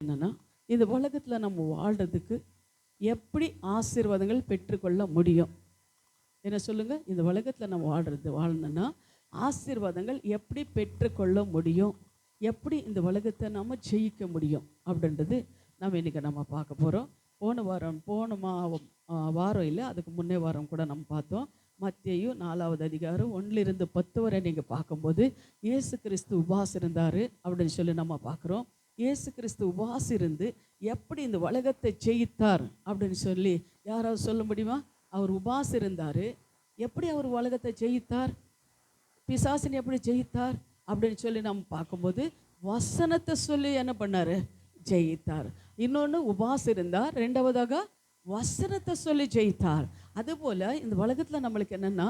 என்னென்னா, இந்த உலகத்தில் நம்ம வாழ்கிறதுக்கு எப்படி ஆசீர்வாதங்கள் பெற்றுக்கொள்ள முடியும்? என்ன சொல்லுங்கள்? இந்த உலகத்தில் நம்ம வாழணுன்னா ஆசீர்வாதங்கள் எப்படி பெற்றுக்கொள்ள முடியும்? எப்படி இந்த உலகத்தை நம்ம ஜெயிக்க முடியும் அப்படின்றது இன்றைக்கி நம்ம பார்க்க போகிறோம். போன வாரம் இல்லை, அதுக்கு முன்னே வாரம் கூட நம்ம பார்த்தோம். மத்தேயு 4வது அதிகாரம் 1-10 வரை நீங்கள் பார்க்கும்போது இயேசு கிறிஸ்து உபவாசம் இருந்தார் அப்படின்னு சொல்லி நம்ம பார்க்குறோம். இயேசு கிறிஸ்து உபவாசம் இருந்து எப்படி இந்த உலகத்தை ஜெயித்தார் அப்படின்னு சொல்லி யாராவது சொல்ல முடியுமா? அவர் உபவாசம் இருந்தார், எப்படி அவர் உலகத்தை ஜெயித்தார், பிசாசினை எப்படி ஜெயித்தார் அப்படின்னு சொல்லி நம்ம பார்க்கும்போது வசனத்தை சொல்லி என்ன பண்ணார்? ஜெயித்தார். இன்னொன்று உபவாசம் இருந்தார், ரெண்டாவதாக வசனத்தை சொல்லி ஜெயித்தார். அதுபோல் இந்த உலகத்தில் நம்மளுக்கு என்னென்னா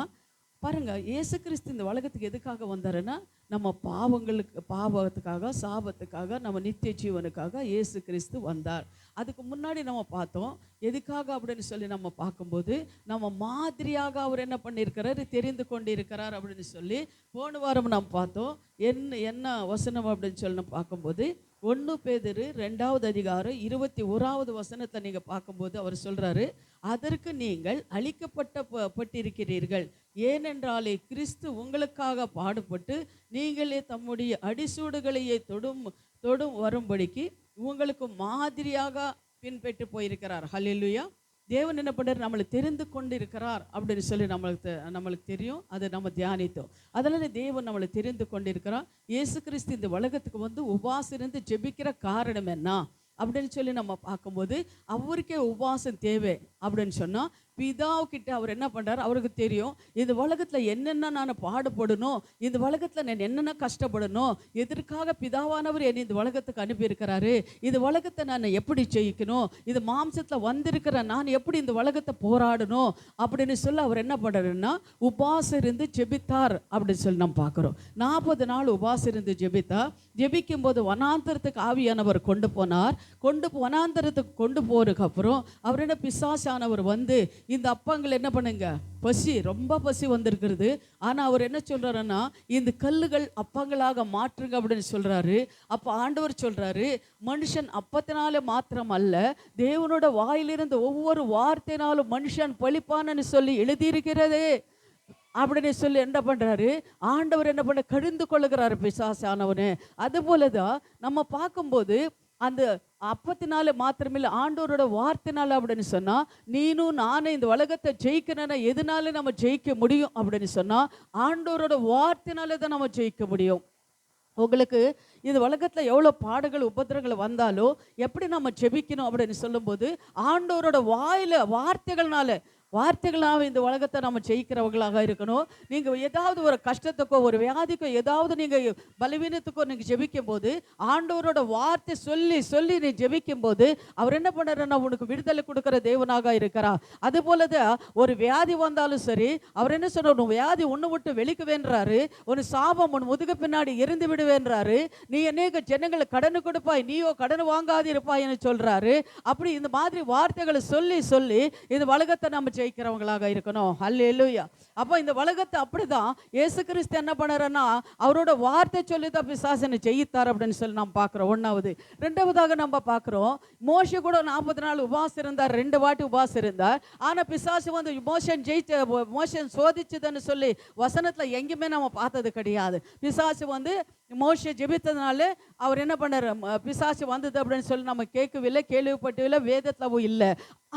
பாருங்கள், இயேசு கிறிஸ்து இந்த உலகத்துக்கு எதுக்காக வந்தாருன்னா, நம்ம பாவத்துக்காக, சாபத்துக்காக, நம்ம நித்திய ஜீவனுக்காக இயேசு கிறிஸ்து வந்தார். அதுக்கு முன்னாடி நம்ம பார்த்தோம் எதுக்காக அப்படின்னு சொல்லி நம்ம பார்க்கும்போது, நம்ம மாதிரியாக அவர் என்ன பண்ணியிருக்கிறாரு? தெரிந்து கொண்டு இருக்கிறார் அப்படின்னு சொல்லி போன வாரம் நம்ம பார்த்தோம். என்ன வசனம் அப்படின்னு சொல்லி நம்ம பார்க்கும்போது 1 பேதுரு 2வது அதிகாரம் 21வது வசனத்தை நீங்கள் பார்க்கும்போது அவர் சொல்கிறாரு, அதற்கு நீங்கள் அழிக்கப்பட்டிருக்கிறீர்கள், ஏனென்றாலே கிறிஸ்து உங்களுக்காக பாடுபட்டு நீங்களே தம்முடைய அடிசூடுகளையே தொடும் வரும்படிக்கு உங்களுக்கு மாதிரியாக பின்பற்றி போயிருக்கிறார். ஹல்லேலூயா. தேவன் என்ன பண்ணுறார்? நம்மளை தெரிந்து கொண்டு இருக்கிறார் அப்படின்னு சொல்லி நம்மளுக்கு தெரியும். அதை நம்ம தியானித்தோம். அதனால தேவன் நம்மளை தெரிந்து கொண்டு இருக்கிறார். இயேசு கிறிஸ்து இந்த உலகத்துக்கு வந்து உபவாசம் இருந்து ஜெபிக்கிற காரணம் என்ன அப்படின்னு சொல்லி நம்ம பார்க்கும்போது, அவருக்கே உபவாசம் தேவை அப்படின்னு சொன்னால் பிதாவுக்கிட்ட அவர் என்ன பண்ணுறார்? அவருக்கு தெரியும் இந்த உலகத்தில் என்னென்ன நான் பாடுபடணும், இந்த உலகத்தில் நான் என்னென்ன கஷ்டப்படணும், எதற்காக பிதாவானவர் என்னை இந்த உலகத்துக்கு அனுப்பியிருக்கிறாரு, இந்த உலகத்தை நான் எப்படி ஜெயிக்கணும், இது மாம்சத்தில் வந்திருக்கிற நான் எப்படி இந்த உலகத்தை போராடணும் அப்படின்னு சொல்லி அவர் என்ன பண்ணுறாருன்னா உபவாசம் இருந்து ஜெபித்தார் அப்படின்னு சொல்லி நம்ம பார்க்குறோம். 40 நாள் உபவாசம் இருந்து ஜெபிக்கும் போது வனாந்தரத்துக்கு ஆவியானவர் கொண்டு போனார். வனாந்தரத்துக்கு கொண்டு போறதுக்கப்புறம் அவர் என்ன, பிசாசானவர் வந்து இந்த அப்பங்கள் என்ன பண்ணுங்க, ரொம்ப பசி வந்திருக்கிறது, ஆனால் அவர் என்ன சொல்றாருன்னா இந்த கல்லுகள் அப்பங்களாக மாற்றுங்க அப்படின்னு சொல்றாரு. அப்போ ஆண்டவர் சொல்றாரு, மனுஷன் அப்பத்தினால மாத்திரம் அல்ல, தேவனோட வாயிலிருந்து ஒவ்வொரு வார்த்தையினாலும் மனுஷன் பழிப்பான்னு சொல்லி எழுதியிருக்கிறதே அப்படின்னு சொல்லி என்ன பண்ணுறாரு? ஆண்டவர் என்ன பண்ண கடிந்து கொள்ளுகிறாரு பிசாசானவனு. அதுபோலதான் நம்ம பார்க்கும்போது அந்த அப்பத்தினால மாத்திரமில்லை, ஆண்டவரோட வார்த்தைனால அப்படின்னு சொன்னால், நீனும் நானும் இந்த உலகத்தை ஜெயிக்கணும்னா எதனால நம்ம ஜெயிக்க முடியும் அப்படின்னு சொன்னால், ஆண்டவரோட வார்த்தைனால தான் நம்ம ஜெயிக்க முடியும். உங்களுக்கு இந்த உலகத்தில் எவ்வளோ பாடுகள் உபத்திரங்கள் வந்தாலும் எப்படி நம்ம ஜெபிக்கணும் அப்படின்னு சொல்லும்போது, ஆண்டவரோட வார்த்தைகளாக இந்த உலகத்தை நம்ம ஜெயிக்கிறவங்களாக இருக்கணும். நீங்கள் ஏதாவது ஒரு கஷ்டத்துக்கோ ஒரு வியாதிக்கோ ஏதாவது நீங்கள் பலவீனத்துக்கோ நீங்கள் ஜெபிக்கும் போது ஆண்டவரோட வார்த்தை சொல்லி நீ ஜெபிக்கும் போது அவர் என்ன பண்ணுறாருன்னா உனக்கு விடுதலை கொடுக்குற தேவனாக இருக்கிறார். அதுபோலதான் ஒரு வியாதி வந்தாலும் சரி, அவர் என்ன சொல்றாரு? உன் வியாதி ஒன்று விட்டு வெளிக்குவேன்றாரு, ஒரு சாபம் உன் முதுகு பின்னாடி எரிந்து விடுவேன்றாரு, நீ அநேக ஜனங்களை கடனு கொடுப்பாய், நீயோ கடன் வாங்காது இருப்பாய்ன்னு சொல்றாரு. அப்படி இந்த மாதிரி வார்த்தைகளை சொல்லி இந்த உலகத்தை நம்ம ஜெயிக்கிறவங்களாக இருக்கணும். ஹல்லேலூயா. அப்போ இந்த உலகத்தை அப்படிதான் இயேசு கிறிஸ்து என்ன பண்ணாருன்னா அவரோட வார்த்தை சொல்லி தான் பிசாசனை ஜெயித்தார் அப்படின்னு சொல்லி நம்ம பார்க்குறோம். 1வது. 2வதாக நம்ம பார்க்குறோம், மோசே கூட 40 நாள் உபவாசம் இருந்தார், 2 வாட்டி உபவாசம் இருந்தார். ஆனால் பிசாசு வந்து மோசன் சோதிச்சதுன்னு சொல்லி வசனத்தில் எங்கேயுமே நம்ம பார்த்தது கிடையாது. பிசாசு வந்து மோசே ஜெபித்ததுனால அவர் என்ன பண்ணார்? பிசாசு வந்தது அப்படின்னு சொல்லி நம்ம கேட்கவில்லை, கேள்விப்பட்டவில்லை, வேதத்தில் இல்லை.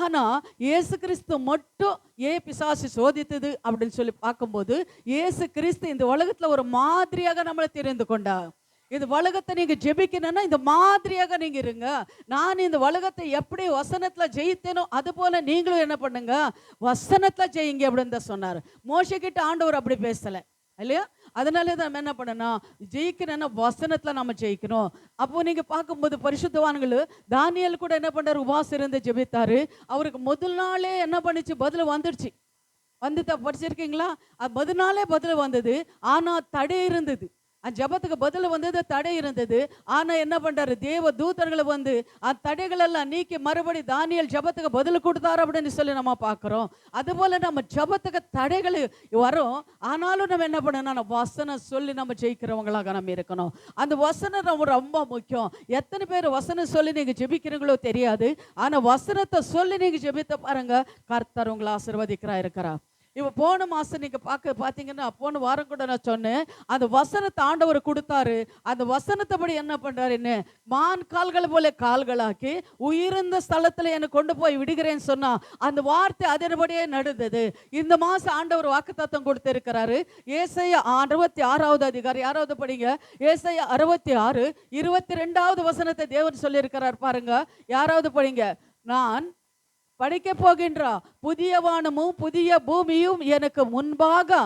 ஆனால் இயேசு கிறிஸ்து மட்டும் ஏன் பிசாசு சோதித்தது அப்படின்னு சொல்லி பார்க்கும்போது, இயேசு கிறிஸ்து இந்த உலகத்தில் ஒரு மாதிரியாக நம்மளை தெரிந்து கொண்டார். இந்த உலகத்தை நீங்க ஜெபிக்கணும்னா இந்த மாதிரியாக நீங்க இருங்க. நான் இந்த உலகத்தை எப்படி வசனத்துல ஜெயித்தேனோ அது போல நீங்களும் என்ன பண்ணுங்க, வசனத்துல ஜெயிங்க அப்படின்னு தான் சொன்னார். மோசே கிட்ட ஆண்டவர் அப்படி பேசல இல்லையா? அதனால தான் நம்ம என்ன பண்ணணும், ஜெயிக்கணும்னா வசனத்துல நம்ம ஜெயிக்கணும். அப்போ நீங்க பார்க்கும்போது பரிசுத்தவான்கள் தானியேல் கூட என்ன பண்ணாரு? உபவாசம் இருந்து ஜெபித்தாரு. அவருக்கு முதல் நாளே என்ன பண்ணிச்சு? பதில் வந்துடுச்சு. படிச்சிருக்கீங்களா? அது முதல் நாளே பதில் வந்தது. ஆனா தடை இருந்தது. அந்த ஜபத்துக்கு பதில் வந்தது, தடை இருந்தது. ஆனா என்ன பண்றாரு, தேவ தூதர்களை வந்து அந்த தடைகள் எல்லாம் நீக்கி மறுபடி தானியேல் ஜபத்துக்கு பதில் கொடுத்தாரு அப்படின்னு சொல்லி நம்ம பார்க்கிறோம். அதுபோல நம்ம ஜபத்துக்கு தடைகள் வரும். ஆனாலும் நம்ம என்ன பண்ணணும், வசனம் சொல்லி நம்ம ஜெயிக்கிறவங்களாக நம்ம இருக்கணும். அந்த வசனம் நம்ம ரொம்ப முக்கியம். எத்தனை பேர் வசனம் சொல்லி நீங்க ஜெபிக்கிறீங்களோ தெரியாது. ஆனா வசனத்தை சொல்லி நீங்க ஜெபித்த பாருங்க, கர்த்தர் உங்களை ஆசீர்வதிக்கிறா இருக்கிறார். இப்போ போன மாதம் நீங்கள் பார்த்தீங்கன்னா, போன வாரம் கூட நான் சொன்னேன், அந்த வசனத்தை ஆண்டவர் கொடுத்தாரு. அந்த வசனத்தைப்படி என்ன பண்ணுறாருன்னு, மான் கால்கள் போல கால்களாக்கி உயிர்ந்த ஸ்தலத்தில் என்னை கொண்டு போய் விடுகிறேன்னு சொன்னா, அந்த வார்த்தை அதன்படியே நடந்தது. இந்த மாதம் ஆண்டவர் வாக்குத்தத்தம் கொடுத்திருக்கிறாரு. ஏசாயா 66வது அதிகாரம், யாராவது படிங்க. ஏசாயா 66 22வது வசனத்தை தேவன் சொல்லியிருக்கிறார் பாருங்க. யாராவது படிங்க. நான் படிக்க போகின்ற புதிய வானமும் புதிய பூமியும் எனக்கு முன்பாக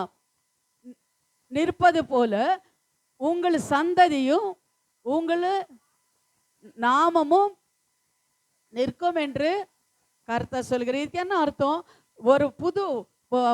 நிற்பது போல உங்கள் சந்ததியும் உங்கள் நாமமும் நிற்கும் என்று கர்த்தர் சொல்கிறேன். இதுக்கு என்ன அர்த்தம்? ஒரு புது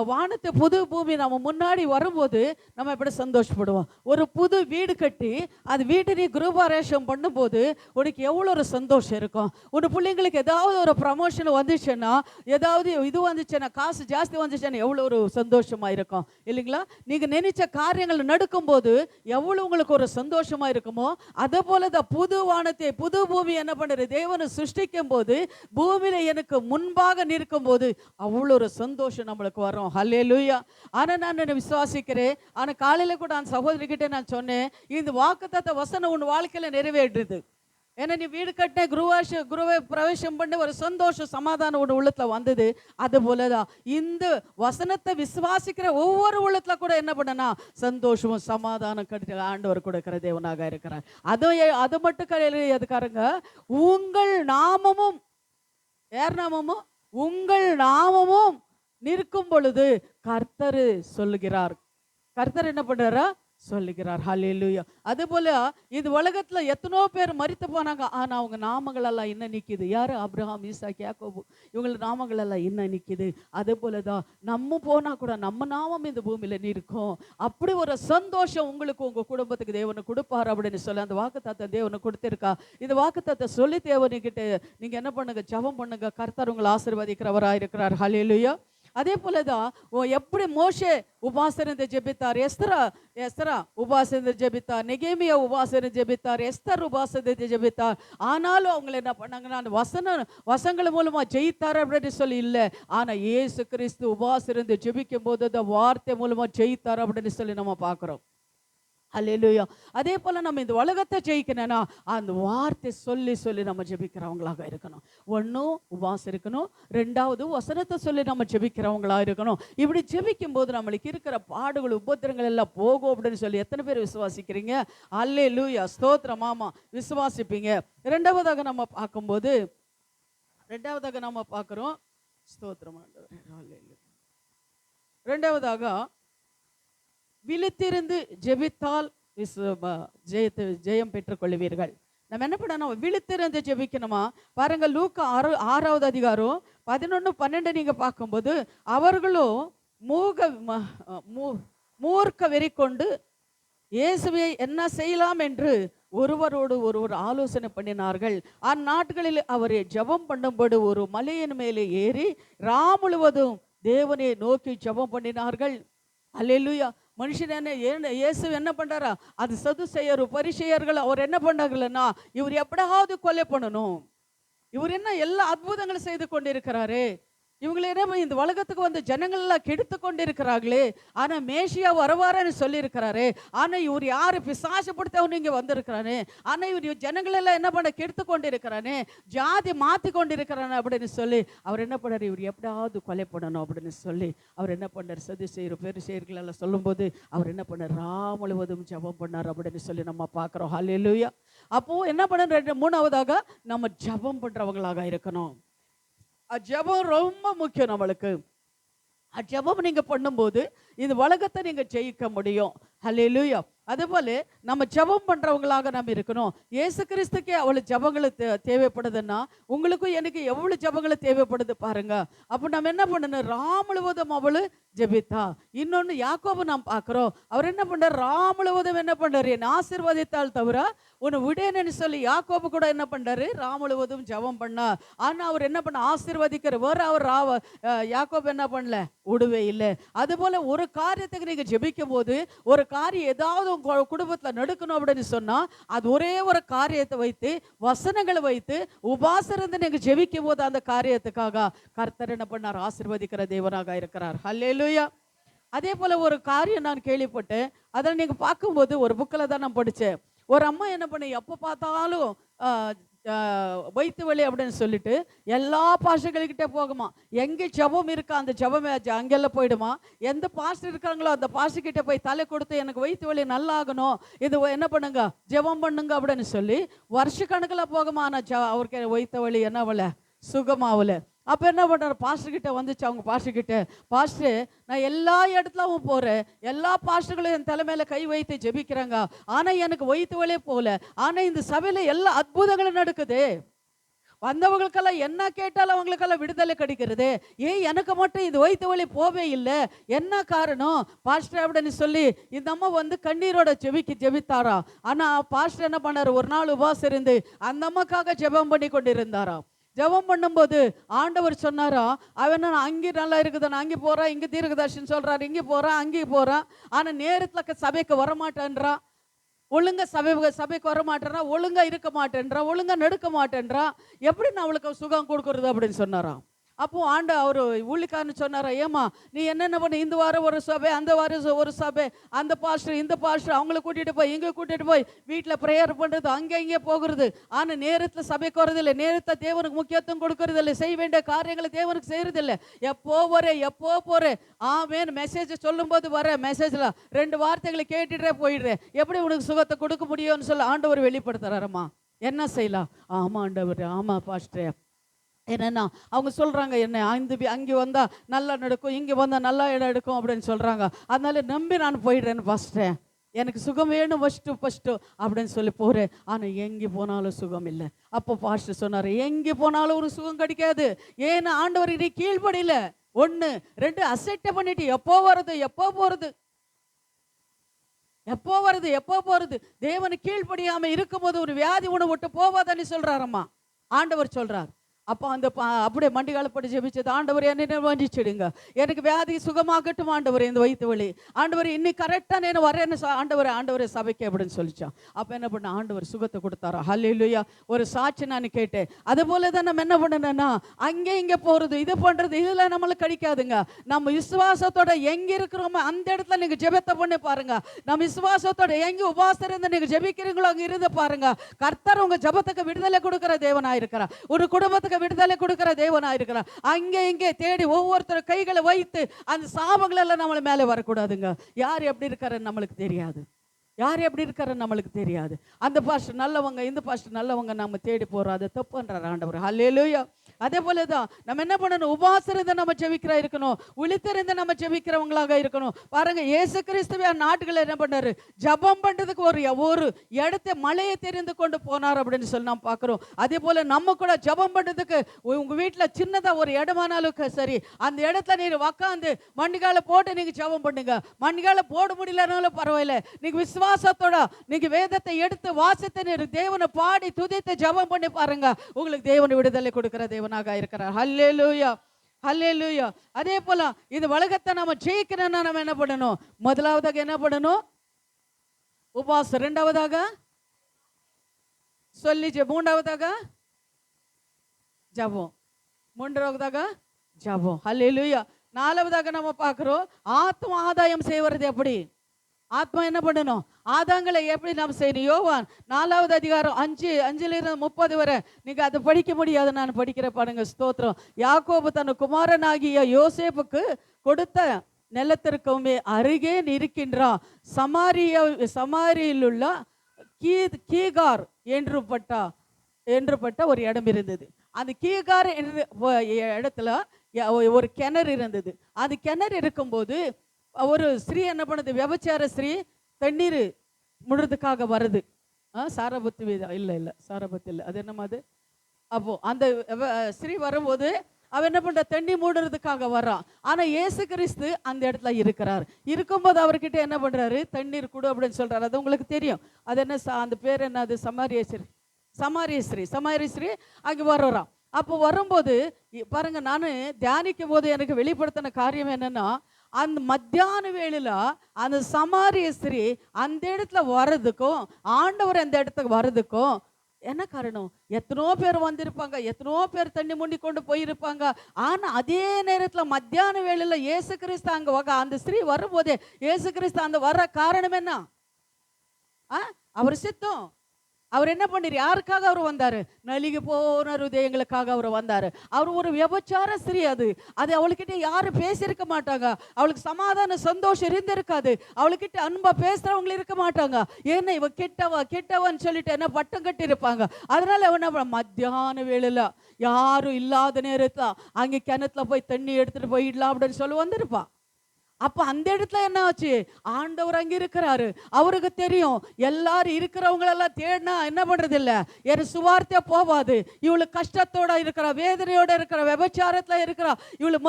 வானத்து புது பூமி நம்ம முன்னாடி வரும்போது நம்ம எப்படி சந்தோஷப்படுவோம். ஒரு புது வீடு கட்டி அது வீட்டை நீ குருபாரேஷம் பண்ணும்போது உனக்கு எவ்வளோ ஒரு சந்தோஷம் இருக்கும். ஒரு பிள்ளைங்களுக்கு ஏதாவது ஒரு ப்ரமோஷன் வந்துச்சுன்னா, ஏதாவது இது வந்துச்சுன்னா, காசு ஜாஸ்தி வந்துச்சுன்னா எவ்வளோ ஒரு சந்தோஷமாக இருக்கும் இல்லைங்களா? நீங்கள் நினைச்ச காரியங்கள் நடக்கும்போது எவ்வளோ உங்களுக்கு ஒரு சந்தோஷமாக இருக்குமோ, அதே போல தான் புது வானத்தை புது பூமி என்ன பண்ணுறது, தேவனை சிருஷ்டிக்கும் போது பூமியில் எனக்கு முன்பாக நிற்கும் போது அவ்வளோ ஒரு சந்தோஷம் நம்மளுக்கு வரும். ஹல்லேலூயா. ஆனா நான் விசுவாசிக்கிறேன். ஆனா காலையில கூட அந்த சகோதரிகிட்ட நான் சொன்னேன், இந்த வாக்குத்தத்த வசனம் உன் வாழ்க்கையில நிறைவேறுது. ஏன்னா நீ வீடு கட்டின குருவை பிரவேசம் பண்ணி ஒரு சந்தோஷம் சமாதானம் உன் உள்ளத்துல வந்தது. அது போலதான் இந்த வசனத்தை விசுவாசிக்கிற ஒவ்வொரு உள்ளத்துல கூட என்ன பண்ணனா சந்தோஷமும் சமாதானம் கட்டி ஆண்டவர் கொடுக்கிற தேவனாக இருக்கிறார். அது மட்டும் கிடையாதுக்காரங்க, உங்கள் நாமமும், யார் நாமமும், உங்கள் நாமமும் நிற்கும் பொழுது கர்த்தர் சொல்லுகிறார். கர்த்தர் என்ன பண்றாரா சொல்லுகிறார். ஹல்லேலூயா. அது போல இது உலகத்துல எத்தனோ பேர் மரித்து போனாங்க. ஆனா அவங்க நாமங்கள் எல்லாம் இன்னும் நிக்குது. யாரு? ஆபிரகாம், ஈசாக், யாக்கோபு, இவங்கள நாமங்கள் எல்லாம் இன்னும் நிக்குது. அது போலதான் நம்ம போனா கூட நம்ம நாமம் இந்த பூமியில நிற்கும். அப்படி ஒரு சந்தோஷம் உங்களுக்கு உங்க குடும்பத்துக்கு தேவனை கொடுப்பாரு அப்படின்னு சொல்லி அந்த வாக்குத்தத்தை தேவனை கொடுத்திருக்கா. இந்த வாக்குத்தத்தை சொல்லி தேவனுக்கிட்ட நீங்க என்ன பண்ணுங்க, ஜெபம் பண்ணுங்க. கர்த்தர் உங்களை ஆசீர்வதிக்கிறவராக இருக்கிறார். ஹல்லேலூயா. அதே போலதான் எப்படி மோசே உபாசனை ஜெபித்தார், எஸ்தரா உபாசனை ஜெபித்தார், நெகேமியா உபாசனை ஜெபித்தார், எஸ்தர் உபாசனை ஜெபித்தார். ஆனாலும் அவங்க என்ன பண்ணாங்கன்னா அந்த வசங்கள் மூலமா ஜெயித்தார் அப்படின்னு சொல்லி இல்லை. ஆனா இயேசு கிறிஸ்து உபாசனை ஜெபிக்கும் போது அந்த வார்த்தை மூலமா ஜெயித்தார் அப்படின்னு சொல்லி நம்ம பார்க்கிறோம். ஹல்லேலூயா. அதே போல நம்ம இந்த உலகத்தை ஜெயிக்கணும்னா அந்த வார்த்தை சொல்லி சொல்லி நம்ம ஜெபிக்கிறவங்களாக இருக்கணும். ஒன்றும் உபாசம் இருக்கணும், ரெண்டாவது வசனத்தை சொல்லி நம்ம ஜெபிக்கிறவங்களாக இருக்கணும். இப்படி ஜெபிக்கும் போது நம்மளுக்கு இருக்கிற பாடுகள் உபத்திரங்கள் எல்லாம் போகும் அப்படின்னு சொல்லி எத்தனை பேர் விசுவாசிக்கிறீங்க? ஹல்லேலூயா. ஸ்தோத்திரம். ஆமா, விசுவாசிப்பீங்க. ரெண்டாவதாக நம்ம பார்க்கிறோம். ஸ்தோத்திரம் ஆண்டவரே. ரெண்டாவதாக விழித்திருந்து ஜெபித்தால் ஜெயம் பெற்றுக் கொள்வீர்கள். நம்ம என்ன பண்ணணும்? விழித்திருந்து ஜெபிக்கணுமா? பாருங்க, லூக்கா 6வது அதிகாரம் 11-12 நீங்க பார்க்கும்போது அவர்களும் மூர்க்க வெறி கொண்டு இயேசுவை என்ன செய்யலாம் என்று ஒருவரோடு ஒருவர் ஆலோசனை பண்ணினார்கள். அந்நாட்களில் அவரை ஜெபம் பண்ணும்போது ஒரு மலையின் மேலே ஏறி முழுவதும் தேவனை நோக்கி ஜெபம் பண்ணினார்கள். அல்லேலூயா. மனுஷன் இயேசு என்ன பண்றாரா? அது சதுசேயர் பரிசேயர்கள் அவர் என்ன பண்ணாங்கன்னா, இவர் எப்படியாவது கொலை பண்ணணும், இவர் என்ன எல்லா அற்புதங்களும் செய்து கொண்டிருக்கிறாரு, இவங்களை என்ன இந்த உலகத்துக்கு வந்து ஜனங்கள் எல்லாம் கெடுத்து கொண்டிருக்கிறார்களே, ஆனா மேசியா வருவாரன்னு சொல்லி இருக்கிறாரு, ஆனா இவர் யாரு பிசாசப்படுத்தவனு இங்க வந்திருக்கிறானே, ஆனா இவர் ஜனங்கள் எல்லாம் என்ன பண்ண கெடுத்து கொண்டிருக்கிறானே, ஜாதி மாத்தி கொண்டிருக்கிறானே அப்படின்னு சொல்லி அவர் என்ன பண்ணாரு, இவர் எப்படியாவது கொலை பண்ணணும் அப்படின்னு சொல்லி அவர் என்ன பண்ணார், சதுசேயர் பரிசேயர்கள் எல்லாம் சொல்லும் போது அவர் என்ன பண்ணார், முழுவதும் ஜெபம் பண்ணார் அப்படின்னு சொல்லி நம்ம பார்க்கிறோம். ஹல்லேலூயா. அப்போ என்ன பண்ண, மூணாவதாக நம்ம ஜெபம் பண்றவங்களாக இருக்கணும். ஜெபம் ரொம்ப முக்கியம் நம்மளுக்கு. ஜெபம் நீங்க பண்ணும்போது இந்த உலகத்தை நீங்க ஜெயிக்க முடியும். ஹல்லேலூயா. அதுபோல நம்ம ஜெபம் பண்றவங்களாக நம்ம இருக்கணும். இயேசு கிறிஸ்துக்கே அவ்வளவு ஜெபங்கள் தேவைப்படுதுன்னா உங்களுக்கும் எனக்கு எவ்வளவு ஜெபங்கள் தேவைப்படுது பாருங்க. அப்போ நம்ம என்ன பண்ணணும், முழுவதும் அவளு ஜெபித்தா. இன்னொன்னு யாக்கோபு நாம் பார்க்கிறோம். அவர் என்ன பண்றார்? முழுவதும் என்ன பண்றாரு? என்னை ஆசீர்வதித்தால் தவிர உன்னை விடேன்னு சொல்லி யாக்கோபு கூட என்ன பண்றாரு? முழுவதும் ஜெபம் பண்ணார். ஆனா அவர் என்ன பண்ண? ஆசீர்வதிக்கிறவர் அவர் யாக்கோபு என்ன பண்ணல? விடவே இல்லை. அதுபோல ஒரு காரியத்துக்கு நீங்க ஜெபிக்கும் போது, ஒரு காரியம் ஏதாவது உங்க குடும்பத்துல நடக்கணும் அப்படின்னு சொன்னா, அது ஒரே ஒரு காரியத்தை வைத்து, வசனங்களை வைத்து உபாசம் நீங்க ஜெபிக்கும் போது அந்த காரியத்துக்காக கர்த்தர் என்ன பண்ணார்? ஆசீர்வதிக்கிற தேவனாக இருக்கிறார். ஹல்லேலூயா. அதே போல ஒரு காரியம் நான் கேள்விப்பட்டேன். அதை நீங்க பார்க்கும்போது ஒரு புக்கில் தான் நான் படித்தேன். ஒரு அம்மா என்ன பண்ண, எப்போ பார்த்தாலும் வயிற்று வலி அப்படின்னு சொல்லிட்டு எல்லா பாஸ்டர்கள்கிட்ட போகுமா. எங்கே ஜபம் இருக்கா அந்த ஜபமே அங்கெல்லாம் போயிடுமா. எந்த பாஸ்டர் இருக்காங்களோ அந்த பாஸ்டர் கிட்ட போய் தலை கொடுத்து எனக்கு வயிற்று வலி நல்லா ஆகணும், இது என்ன பண்ணுங்க, ஜபம் பண்ணுங்க அப்படின்னு சொல்லி வருஷ கணக்கில் போகுமா. ஆனால் அவருக்கு வயிற்று வலி என்ன ஆகல, சுகமாகல. அப்போ என்ன பண்ணுறாரு? பாஸ்டர் கிட்ட வந்துச்சு. அவங்க பாஸ்டர் கிட்ட, பாஸ்டர் நான் எல்லா இடத்துலவும் போகிறேன், எல்லா பாஸ்டர்களும் என் தலைமையில கை வைத்து ஜெபிக்கிறாங்க, ஆனால் எனக்கு வயிற்று வலியே போகல. ஆனால் இந்த சபையில் எல்லா அற்புதங்களும் நடக்குது, வந்தவங்களுக்கெல்லாம் என்ன கேட்டாலும் அவங்களுக்கெல்லாம் விடுதலை கிடைக்கிறது, ஏன் எனக்கு மட்டும் இது வயிற்று வலி போவே இல்லை, என்ன காரணம் பாஸ்டர் அப்படின்னு சொல்லி இந்த அம்மா வந்து கண்ணீரோட ஜெபித்தாரா. ஆனால் பாஸ்டர் என்ன பண்ணார்? ஒரு நாள் உபாசம் இருந்து அந்த அம்மாக்காக ஜெபம் பண்ணி கொண்டு இருந்தாராம். ஜெபம் பண்ணும்போது ஆண்டவர் சொன்னாரா, அவன் அங்கே நல்லா இருக்குதுன்னு அங்கே போகிறான், இங்கே தீர்க்கதர்ஷன் சொல்கிறாரு, இங்கே போகிறான் அங்கே போகிறான், ஆனால் நேரத்தில் சபைக்கு வரமாட்டேன்றா, ஒழுங்கா சபைக்கு வரமாட்டேன்றா, ஒழுங்கா இருக்க மாட்டேன்றா, ஒழுங்கா நடுக்க மாட்டேன்றா, எப்படி நான் அவளுக்கு சுகம் கொடுக்குறது அப்படின்னு சொன்னாராம். அப்போ அவர் ஊழிக்காரன்னு சொன்னாரா, ஏமா நீ என்னென்ன பண்ண, இந்த வாரம் ஒரு சபை, அந்த வாரம் ஒரு சபை, அந்த பாஸ்டர் இந்த பாஸ்டர் அவங்கள கூட்டிகிட்டு போய் இங்கே கூட்டிகிட்டு போய் வீட்டில் ப்ரேயர் பண்ணுறது, அங்கே இங்கே போகிறது, ஆனால் நேரத்தில் சபைக்கு வரதில்லை, நேரத்தை தேவனுக்கு முக்கியத்துவம் கொடுக்கறதில்லை, செய்ய வேண்டிய காரியங்களை தேவனுக்கு செய்யறதில்லை, எப்போ போகிறேன் ஆமேன்னு மெசேஜ் சொல்லும்போது வர மெசேஜில் 2 வார்த்தைகளை கேட்டுட்டே போயிடுறேன், எப்படி உனக்கு சுகத்தை கொடுக்க முடியும்னு சொல்லி ஆண்டவர் வெளிப்படுத்துறாரம்மா. என்ன செய்யலாம்? ஆமாம் ஆண்டவர், ஆமாம் பாஸ்டர், என்னன்னா அவங்க சொல்கிறாங்க, என்ன அங்கே வந்தால் நல்லா நடக்கும், இங்கே வந்தால் நல்லா இடம் எடுக்கும் அப்படின்னு சொல்கிறாங்க, அதனால நம்பி நான் போயிடுறேன்னு பாஸ்டர், எனக்கு சுகம் வேணும் ஃபஸ்ட்டு அப்படின்னு சொல்லி போகிறேன், ஆனால் எங்கே போனாலும் சுகம் இல்லை. அப்போ பாஸ்டர் சொன்னார், எங்கே போனாலும் ஒரு சுகம் கிடைக்காது, ஏன்னா ஆண்டவர் நீ கீழ்படியில 1 2 அசட்டை பண்ணிட்டு எப்போ வருது தேவனு கீழ்படியாமல் இருக்கும்போது ஒரு வியாதி உணவு விட்டு போவாதான்னு சொல்கிறாரம்மா ஆண்டவர் சொல்கிறார். அப்போ அந்த அப்படியே மண்டிகாலப்பட்டு ஜெபிச்சது, ஆண்டவர் என்னை வஞ்சிச்சிடுங்க, எனக்கு வியாதி சுகமாகட்டும் ஆண்டவர், இந்த வயிற்று வலி ஆண்டவர் இன்னைக்கு கரெக்டாக நான் வரேன்னு ஆண்டவர் சபைக்கு அப்படின்னு சொல்லிச்சான். அப்போ என்ன பண்ண, ஆண்டவர் சுகத்தை கொடுத்தாரா. ஹல்லேலூயா. ஒரு சாட்சி நான் கேட்டேன். அதுபோல தான் நம்ம என்ன பண்ணணும்னா, அங்கே இங்கே போகிறது, இது பண்ணுறது, இதெல்லாம் நம்மளுக்கு கிடைக்காதுங்க. நம்ம விசுவாசத்தோட எங்கே இருக்கிறோமோ அந்த இடத்துல நீங்கள் ஜெபத்தை பண்ணி பாருங்க. நம்ம விசுவாசத்தோட எங்கே உபாசம் இருந்து நீங்கள் ஜெபிக்கிறீங்களோ அங்கே இருந்து பாருங்க, கர்த்தர் உங்கள் ஜெபத்துக்கு விடுதலை கொடுக்குற தேவனாக இருக்கிறார், ஒரு குடும்பத்துக்கு விடுதலை கொடுக்கிற தேவனா இருக்கிறார். அங்கே இங்கே தேடி ஒவ்வொருத்தரும் கைகளை வைத்து அந்த சாபங்கள் எல்லாம் நம்மள மேலே வரக்கூடாதுங்க. யார் எப்படி இருக்காருன்னு நம்மளுக்கு தெரியாது, அந்த பாஸ்டர் நல்லவங்க, இந்த பாஸ்டர் நல்லவங்க நம்ம தேடி போறோம், அதை தப்புன்றார் ஆண்டவர். ஹல்லேலூயா. அதே போலதான் நம்ம என்ன பண்ணணும், உபாசம் நம்ம ஜெபிக்கிறா இருக்கணும், விழித்திருந்து நம்ம ஜெபிக்கிறவங்களாக இருக்கணும். பாருங்க, இயேசு கிறிஸ்துவே நாட்டுகளை என்ன பண்ணாரு, ஜபம் பண்றதுக்கு ஒரு இடத்தை மலையை தெரிந்து கொண்டு போனார் அப்படின்னு சொல்லி நாம் பார்க்கிறோம். அதே போல நம்ம கூட ஜபம் பண்றதுக்கு உங்க வீட்டுல சின்னதா ஒரு இடமானாலும் சரி, அந்த இடத்துல நீங்க உக்காந்து மண்ணிகால போட்டு நீங்க ஜபம் பண்ணுங்க. மண்ணிகால போட முடியலனாலும் பரவாயில்ல, நீங்க விசுவாசத்தோட நீங்க வேதத்தை எடுத்து வாசித்து தேவனை பாடி துதித்து ஜபம் பண்ணி பாருங்க, உங்களுக்கு தேவனை விடுதலை கொடுக்கிற தேவனாக இருக்கிறார். ஹல்லேலூயா, ஹல்லேலூயா. அதே போல இந்த உலகத்தை நம்ம ஜெயிக்கணும்னா நம்ம என்ன பண்ணணும், முதலாவதாக என்ன பண்ணணும், உபவாசம், 2வதாக சொல்லி, 3வதாக ஜபம், 3வதாக ஜபம். ஹல்லேலூயா. 4வதாக நம்ம பார்க்கிறோம், ஆத்ம ஆதாயம் செய்வது எப்படி, ஆத்மா என்ன பண்ணணும், ஆதாங்களை எப்படி நாம் செய்யணும். யோவான் 4வது அதிகாரம் 5 30 வரை நீங்க அதை படிக்க முடியாது, நான் படிக்கிற பாருங்க. ஸ்தோத்திரம். யாக்கோபு தன் குமாரனாகிய யோசேப்புக்கு கொடுத்த நிலத்திற்குமே அருகே இருக்கின்றான் சமாரியில் உள்ள கீகார் என்றுபட்ட ஒரு இடம் இருந்தது. அந்த கீகார் என்ற இடத்துல ஒரு கிணறு இருந்தது. அந்த கிணறு இருக்கும்போது ஒரு ஸ்ரீ என்ன பண்ணுது, விபச்சார ஸ்ரீ தண்ணீர் முழுறதுக்காக வருது. சாரபத்து இல்லை சாரபத்து இல்லை, அது என்னமா அது. அப்போ அந்த ஸ்ரீ வரும்போது அவன் என்ன பண்ற, தண்ணி மூடுறதுக்காக வர்றான். ஆனா இயேசு கிறிஸ்து அந்த இடத்துல இருக்கிறார். இருக்கும்போது அவர்கிட்ட என்ன பண்றாரு, தண்ணீர் கொடு அப்படின்னு சொல்றாரு. அது உங்களுக்கு தெரியும். அது என்ன, அந்த பேர் என்ன, அது சமாரியேஸ்வரி, சமாரியஸ்ரீ அங்கே வர்றான். அப்போ வரும்போது பாருங்க, நான் தியானிக்கும் போது எனக்கு வெளிப்படுத்தின காரியம் என்னன்னா, அந்த மத்தியான வேளையில அந்த சமாரிய ஸ்திரீ அந்த இடத்துல வர்றதுக்கும் ஆண்டவர் அந்த இடத்துக்கு வர்றதுக்கும் என்ன காரணம்? எத்தனோ பேர் வந்திருப்பாங்க, எத்தனோ பேர் தண்ணி முண்டி கொண்டு போயிருப்பாங்க. ஆனா அதே நேரத்துல மத்தியான வேளையில இயேசு கிறிஸ்து அங்க அந்த ஸ்திரீ வரும்போதே இயேசு கிறிஸ்து அந்த வர்ற காரணம் என்ன? அவர் சித்தம். அவர் என்ன பண்ணிரு, யாருக்காக அவர் வந்தாரு? நலிகி போன ஹிருதயங்களுக்காக அவர் வந்தாரு. அவர் ஒரு விபச்சார ஸ்திரீ. அது அவளுக்கிட்ட யாரும் பேசியிருக்க மாட்டாங்க. அவளுக்கு சமாதான சந்தோஷம் இருந்திருக்காது. அவளுக்கிட்ட அன்பா பேசுறவங்க இருக்க மாட்டாங்க. ஏன்னா இவ கெட்டவன்னு சொல்லிட்டு என்ன பட்டம் கட்டி இருப்பாங்க. அதனால அவன மத்தியான வேளையில யாரும் இல்லாத நேரத்துல அங்கே கிணத்துல போய் தண்ணி எடுத்துட்டு போயிடலாம் அப்படின்னு சொல்லி வந்திருப்பா. அப்ப அந்த இடத்துல என்ன ஆச்சு, ஆண்டவர் அங்க இருக்கிறாரு. அவருக்கு தெரியும் எல்லாரும் இருக்கிறவங்களெல்லாம் தேடினா என்ன பண்றது இல்ல, என் சுவார்த்தையா போவாது. இவளுக்கு கஷ்டத்தோட இருக்கிறா, வேதனையோட இருக்கிற, விபச்சாரத்துல இருக்கிறா, இவளு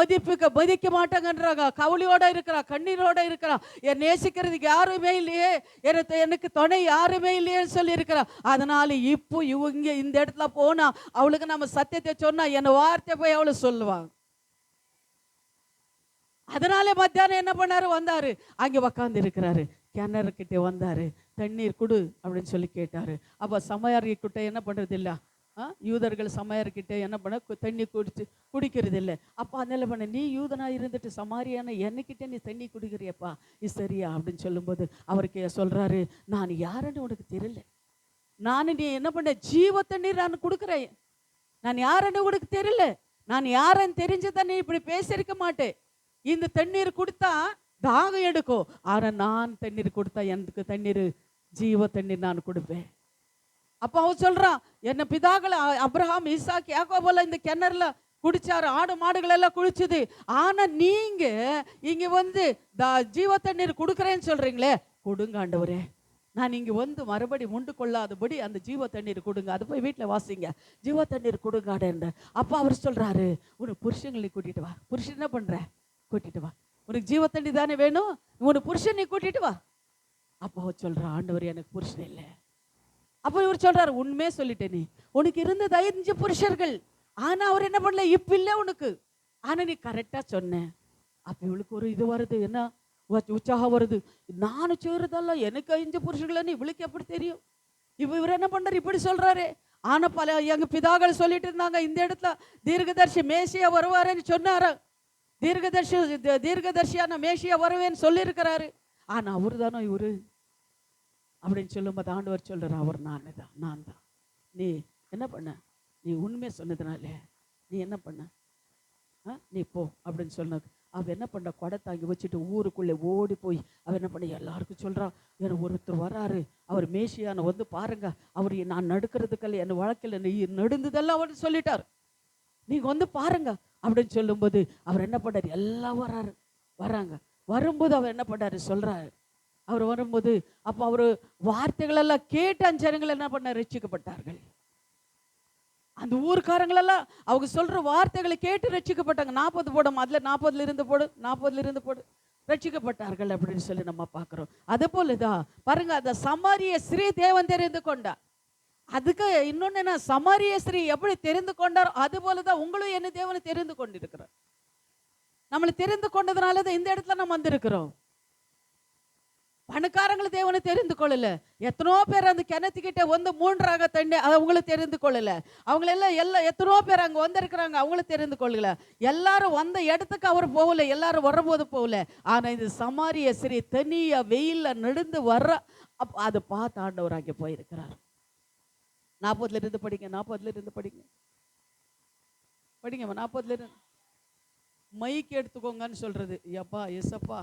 மதிக்க மாட்டாங்கன்றாங்க, கவலையோட இருக்கிறா, கண்ணீரோட இருக்கிறா, என் நேசிக்கிறதுக்கு யாருமே இல்லையே, எனக்கு துணை யாருமே இல்லையேன்னு சொல்லி இருக்கிறா. அதனால இப்போ இவங்க இந்த இடத்துல போனா அவளுக்கு நம்ம சத்தியத்தை சொன்னா என் வார்த்தை போய் அவளு சொல்லுவாங்க. அதனால மத்தியானம் என்ன பண்ணாரு, வந்தாரு, அங்கே உக்காந்து இருக்கிறாரு, கிணறு கிட்டே வந்தாரு, தண்ணீர் குடு அப்படின்னு சொல்லி கேட்டாரு. அப்ப சமையர்கிட்ட என்ன பண்றது இல்ல, யூதர்கள் சமையர்கிட்ட என்ன பண்ண, தண்ணி குடிக்கிறது இல்லை. அப்போ அதனால பண்ண, நீ யூதனா இருந்துட்டு சமாரியான என்னக்கிட்ட நீ தண்ணி குடிக்கிறியப்பா, இது சரியா அப்படின்னு சொல்லும்போது அவருக்கு சொல்றாரு, நான் யாருன்னு உனக்கு தெரியல, நீ என்ன பண்ண, ஜீவ தண்ணீர் நான் கொடுக்குறேன், நான் யாருன்னு உனக்கு தெரியல, நான் யாருன்னு தெரிஞ்சுதான் நீ இப்படி பேசியிருக்க மாட்டேன். இந்த தண்ணீர் கொடுத்தா தாகம் எடுக்கும், ஆனா நான் தண்ணீர் கொடுத்தா எனக்கு தண்ணீர் ஜீவ தண்ணீர் நான் கொடுப்பேன். அப்ப அவன் சொல்றான், என்ன பிதாக்கள் அப்ரஹாம் ஈசாக் யாக்கோபெல்லாம் இந்த கிணறுல குடிச்சாரு, ஆடு மாடுகள் எல்லாம் குடிச்சுது, ஆனா நீங்க இங்க வந்து ஜீவ தண்ணீர் கொடுக்குறேன்னு சொல்றீங்களே, கொடுங்க ஆண்டவரே, நான் இங்க வந்து மறுபடி முண்டு கொள்ளாதபடி அந்த ஜீவ தண்ணீர் கொடுங்க. அது போய் வீட்டுல வாசிங்க, ஜீவ தண்ணீர் கொடுங்க. அப்ப அவர் சொல்றாரு, உனக்கு புருஷங்களை கூட்டிட்டு வா. புருஷன் என்ன பண்ற, கூட்டிட்டு வா, உனக்கு ஜீவ தண்ணி தானே வேணும், உனக்கு புருஷன் நீ கூட்டிட்டு வா. அப்போ சொல்ற, ஆண்டவர் எனக்கு புருஷன் இல்லை. அப்போ இவர் சொல்றாரு, உண்மையே சொல்லிட்டேன், நீ உனக்கு இருந்தது 5 புருஷர்கள், ஆனா அவர் என்ன பண்ணல, இப்ப இல்லை உனக்கு, ஆனா நீ கரெக்டா சொன்ன. அப்ப இவளுக்கு ஒரு இது வருது, என்ன உற்சாகம் வருது, நானும் சேருதல்ல, எனக்கு 5 புருஷர்கள் இவளுக்கு எப்படி தெரியும், இவர் என்ன பண்றாரு இப்படி சொல்றாரு. ஆனா பல எங்க பிதாக்கள் சொல்லிட்டு இருந்தாங்க, இந்த இடத்துல தீர்க்கதரிசி மேசியா வருவாருன்னு சொன்னாரு, தீர்க்கதரிசியான மேசியா வருவேன்னு சொல்லி இருக்கிறாரு, ஆனா அவரு தானோ இவரு அப்படின்னு சொல்லும்போது ஆண்டவர் சொல்றாரு, அவர் நான் தான். நீ என்ன பண்ண, நீ உண்மை சொன்னதுனால நீ என்ன பண்ண, நீ போ அப்படின்னு சொன்னது. அவ என்ன பண்ண, கொடை தாங்கி வச்சுட்டு ஊருக்குள்ளே ஓடி போய் அவ என்ன பண்ண, எல்லாருக்கும் சொல்றான், எனக்கு ஒருத்தர் வராரு, அவர் மேசியான வந்து பாருங்க, அவர் நான் நடுக்கிறதுக்கல்ல, என் வழக்கில் நீ நடுந்ததெல்லாம் அவர் சொல்லிட்டார், நீங்க வந்து பாருங்க அப்படின்னு சொல்லும்போது அவர் என்ன பண்ணாரு, எல்லாம் வராங்க. வரும்போது அவர் என்ன பண்ணாரு சொல்றாரு, அவர் வரும்போது அப்ப அவரு வார்த்தைகள் எல்லாம் கேட்டு அந்த ஜனங்கள் என்ன பண்ண, ரட்சிக்கப்பட்டார்கள். அந்த ஊர்க்காரங்களெல்லாம் அவங்க சொல்ற வார்த்தைகளை கேட்டு ரட்சிக்கப்பட்டாங்க. 40 போடும், அதுல 40 இருந்து போடு ரட்சிக்கப்பட்டார்கள் அப்படின்னு சொல்லி நம்ம பார்க்கிறோம். அது போலதான் பாருங்க, அந்த சமாரிய ஸ்ரீ தேவன் தெரிந்து கொண்டா. அதுக்கு இன்னொன்னு என்ன, சமாரிய ஸ்ரீ எப்படி தெரிந்து கொண்டாரோ அது போலதான் உங்களும் என்ன தேவனை தெரிந்து கொண்டிருக்கிறோம். நம்மளை தெரிந்து கொண்டதுனாலதான் இந்த இடத்துல நம்ம வந்திருக்கிறோம். பணக்காரங்களை தேவனை தெரிந்து கொள்ளல, எத்தனோ பேர் அந்த கிணத்துக்கிட்ட வந்து மூன்றாக தண்ணி அவங்கள தெரிந்து கொள்ளல, அவங்களெல்லாம் எத்தனோ பேர் அங்க வந்திருக்கிறாங்க, அவங்கள தெரிந்து கொள்ளல, எல்லாரும் வந்த இடத்துக்கு அவர் போகல, எல்லாரும் வரும்போது போகல. ஆனா இந்த சமாரிய ஸ்ரீ தனியா வெயில்ல நடந்து வர்ற அதை பார்த்து ஆண்டவர் அங்கே போயிருக்கிறார். 40 இருந்து படிங்க, 40 இருந்து படிங்க 40 இருந்து. மைக் எடுத்துக்கோங்கன்னு சொல்றது, எப்பா எஸ்அப்பா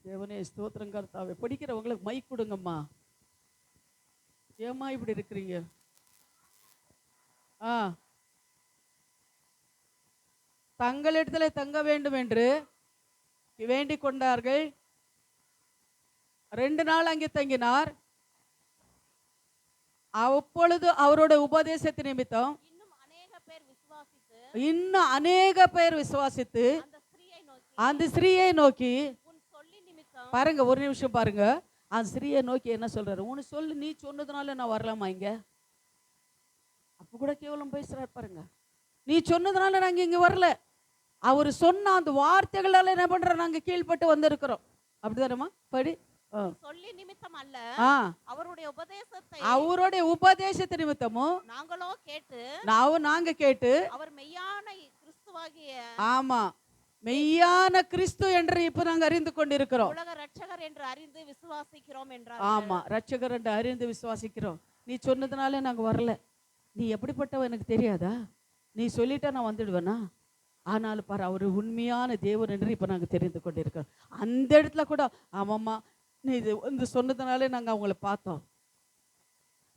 தேவனே ஸ்தோத்திரம் கர்த்தாவே. படிக்கிறவங்களுக்கு மைக் கொடுங்கம்மா. ஏம்மா இப்படி இருக்கிறீங்க? தங்களிடத்துல தங்க வேண்டும் என்று வேண்டிக் கொண்டார்கள். 2 நாள் அங்கே தங்கினார். அப்பொழுது அவரோட உபதேசத்து நிமித்தம் இன்னும் அநேக பேர் விசுவாசித்து இன்னும் அநேக பேர் விசுவாசித்து அந்த ஸ்திரீயை நோக்கி பாருங்க, ஒரு நிமிஷம் பாருங்க. அந்த ஸ்திரீயை நோக்கி என்ன சொல்றாரு? உனக்கு சொல்லு, நீ சொன்னதுனால நான் வரலாமா இங்க? அப்ப கூட கேவலம் பேசுறாரு பாருங்க. நீ சொன்னதுனால நாங்க இங்க வரல. அவர் சொன்ன அந்த வார்த்தைகளால என்ன பண்றோம்? நாங்க கீழ்பட்டு வந்திருக்கிறோம். அப்படிதானமா? படி. சொல்லி நிமித்தம் அல்ல, அவருடைய உபதேசத்தை நிமித்தமும் நாங்க கேட்டு அவர் மெய்யான கிறிஸ்துவாகிய, ஆமா, மெய்யான கிறிஸ்து என்று இப்ப நாங்க அறிந்து கொண்டிருக்கிறோம். உலக ரட்சகர் என்று அறிந்து விசுவாசிக்கிறோம் என்றார். ஆமா, ரட்சகர் என்று அறிந்து விசுவாசிக்கிறோம். நீ சொன்னதுனால நாங்க வரல. நீ எப்படிப்பட்டவ எனக்கு தெரியாதா? நீ சொல்லிட்டா நான் வந்துடுவேனா? ஆனாலும் பாரு, அவர் உண்மையான தேவன் என்று இப்ப நாங்க தெரிந்து கொண்டிருக்கிறோம். அந்த இடத்துல கூட ஆமாம்மா, நீ இது வந்து சொன்னதுனாலே நாங்க அவங்கள பார்த்தோம்.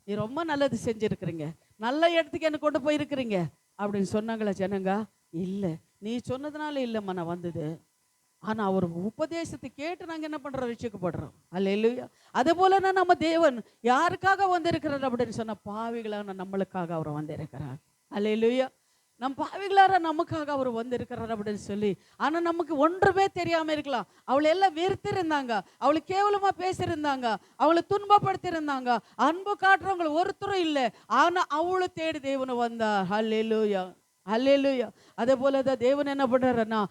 நீ ரொம்ப நல்லது செஞ்சிருக்கிறீங்க, நல்ல இடத்துக்கு என்ன கொண்டு போயிருக்கிறீங்க அப்படின்னு சொன்னாங்களா ஜனங்க? இல்லை, நீ சொன்னதுனால இல்லைம்மா நான் வந்தது. ஆனால் அவர் உபதேசத்தை கேட்டு நாங்கள் என்ன பண்ணுறோம்? ரட்சிக்கப்படுறோம். அல்லேலூயா. அதே போலனா நம்ம தேவன் யாருக்காக வந்திருக்கிறார் அப்படின்னு சொன்ன பாவிகளான நம்மளுக்காக அவர் வந்திருக்கிறார். அல்லேலூயா. நம் பாவிகளார நமக்காக அவர் வந்திருக்கிறார் அப்படின்னு சொல்லி. ஆனால் நமக்கு ஒன்றுமே தெரியாமல் இருக்கலாம். அவளை எல்லாம் வெறுத்திருந்தாங்க, அவளை கேவலமாக பேசியிருந்தாங்க, அவளை துன்பப்படுத்தியிருந்தாங்க. அன்பு காட்டுறவங்களை ஒருத்தரும் இல்லை. ஆனால் அவளை தேடி தேவனை வந்தார். அல்லேலூயா, அல்லேலூயா. அதே போல தான் தேவன் என்ன பண்ணுறாருன்னா,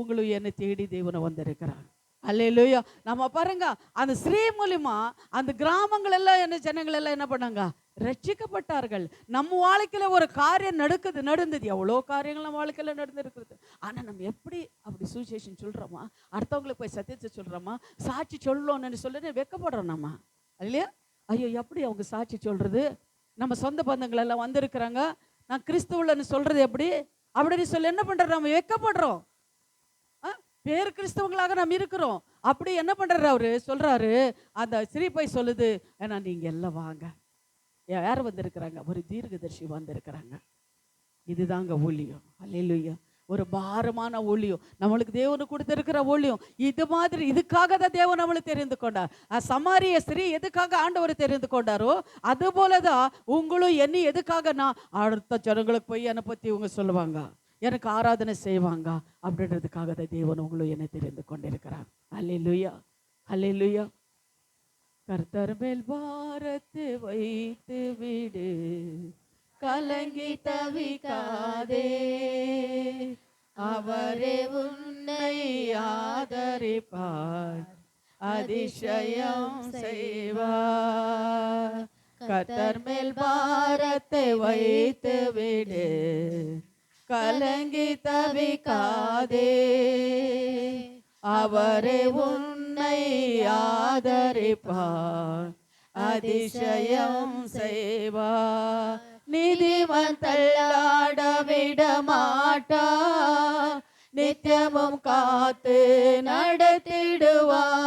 உங்களும் என்னை தேடி தேவனை வந்திருக்கிறார். அல்லேலூயா. நம்ம பாருங்க, அந்த ஸ்ரீ மூலியமா அந்த கிராமங்கள் எல்லாம் என்ன ஜனங்கள் எல்லாம் என்ன பண்ணாங்க? ரட்சிக்கப்பட்டார்கள். நம்ம வாழ்க்கையில ஒரு காரியம் நடந்தது. எவ்வளோ காரியங்கள் நம்ம வாழ்க்கையில நடந்திருக்கிறது. ஆனால் நம்ம எப்படி அப்படி சுவிசேஷன் சொல்றோமா? அடுத்தவங்களுக்கு போய் சத்தியத்தை சொல்றோமா? சாட்சி சொல்லணும்னு சொல்லி வெக்கப்படுறோம் நம்ம, இல்லையா? ஐயோ, எப்படி அவங்க சாட்சி சொல்றது? நம்ம சொந்த பந்தங்கள் எல்லாம் வந்திருக்கிறாங்க, நான் கிறிஸ்துவன்னு சொல்றது எப்படி அப்படின்னு சொல்லி என்ன பண்றோம்? நம்ம வெக்கப்படுறோம். பேர் கிறிஸ்தவங்களாக நாம் இருக்கிறோம். அப்படி என்ன பண்றாரு? அவரு சொல்றாரு, அந்த ஸ்ரீ சொல்லுது, ஏன்னா நீங்க எல்லாம் வாங்க. யார் வந்திருக்கிறாங்க? ஒரு தீர்க்கதரிசி வந்திருக்கிறாங்க. இதுதாங்க ஊழியம். அல்லேலூயா. ஒரு பாரமான ஊழியம், நம்மளுக்கு தேவனு கொடுத்திருக்கிற ஊழியம் இது மாதிரி. இதுக்காக தான் தேவன் நம்மளை தெரிந்து கொண்டார். சமாரிய ஸ்திரீ எதுக்காக ஆண்டவர் தெரிந்து கொண்டாரோ அது போலதான் உங்களும் என்னை எதுக்காக நான் அடுத்த ஜனங்களுக்கு போய் என்னை பத்தி இவங்க சொல்லுவாங்க, எனக்கு ஆராதனை செய்வாங்க அப்படின்றதுக்காக தான் தேவன் உங்களும் என்னை தெரிந்து கொண்டிருக்கிறார். அல்லேலூயா, அல்லேலூயா. கர்த்தர் மேல் பாரத்தை வைத்து விடு, கலங்கி தவிக்காதே, அவரே உன்னை ஆதரிப்பார், அதிசயம் செய்வார். கர்த்தர் மேல் பாரத்தை வைத்து விடு, கலங்கி தவிக்காதே, அவரே உன்னை ஆதரிப்பார், அதிசயம் செய்வார். நீதிமன் தள்ளாட விட மாட்டார், நித்தியமும் காத்து நடத்திடுவார்.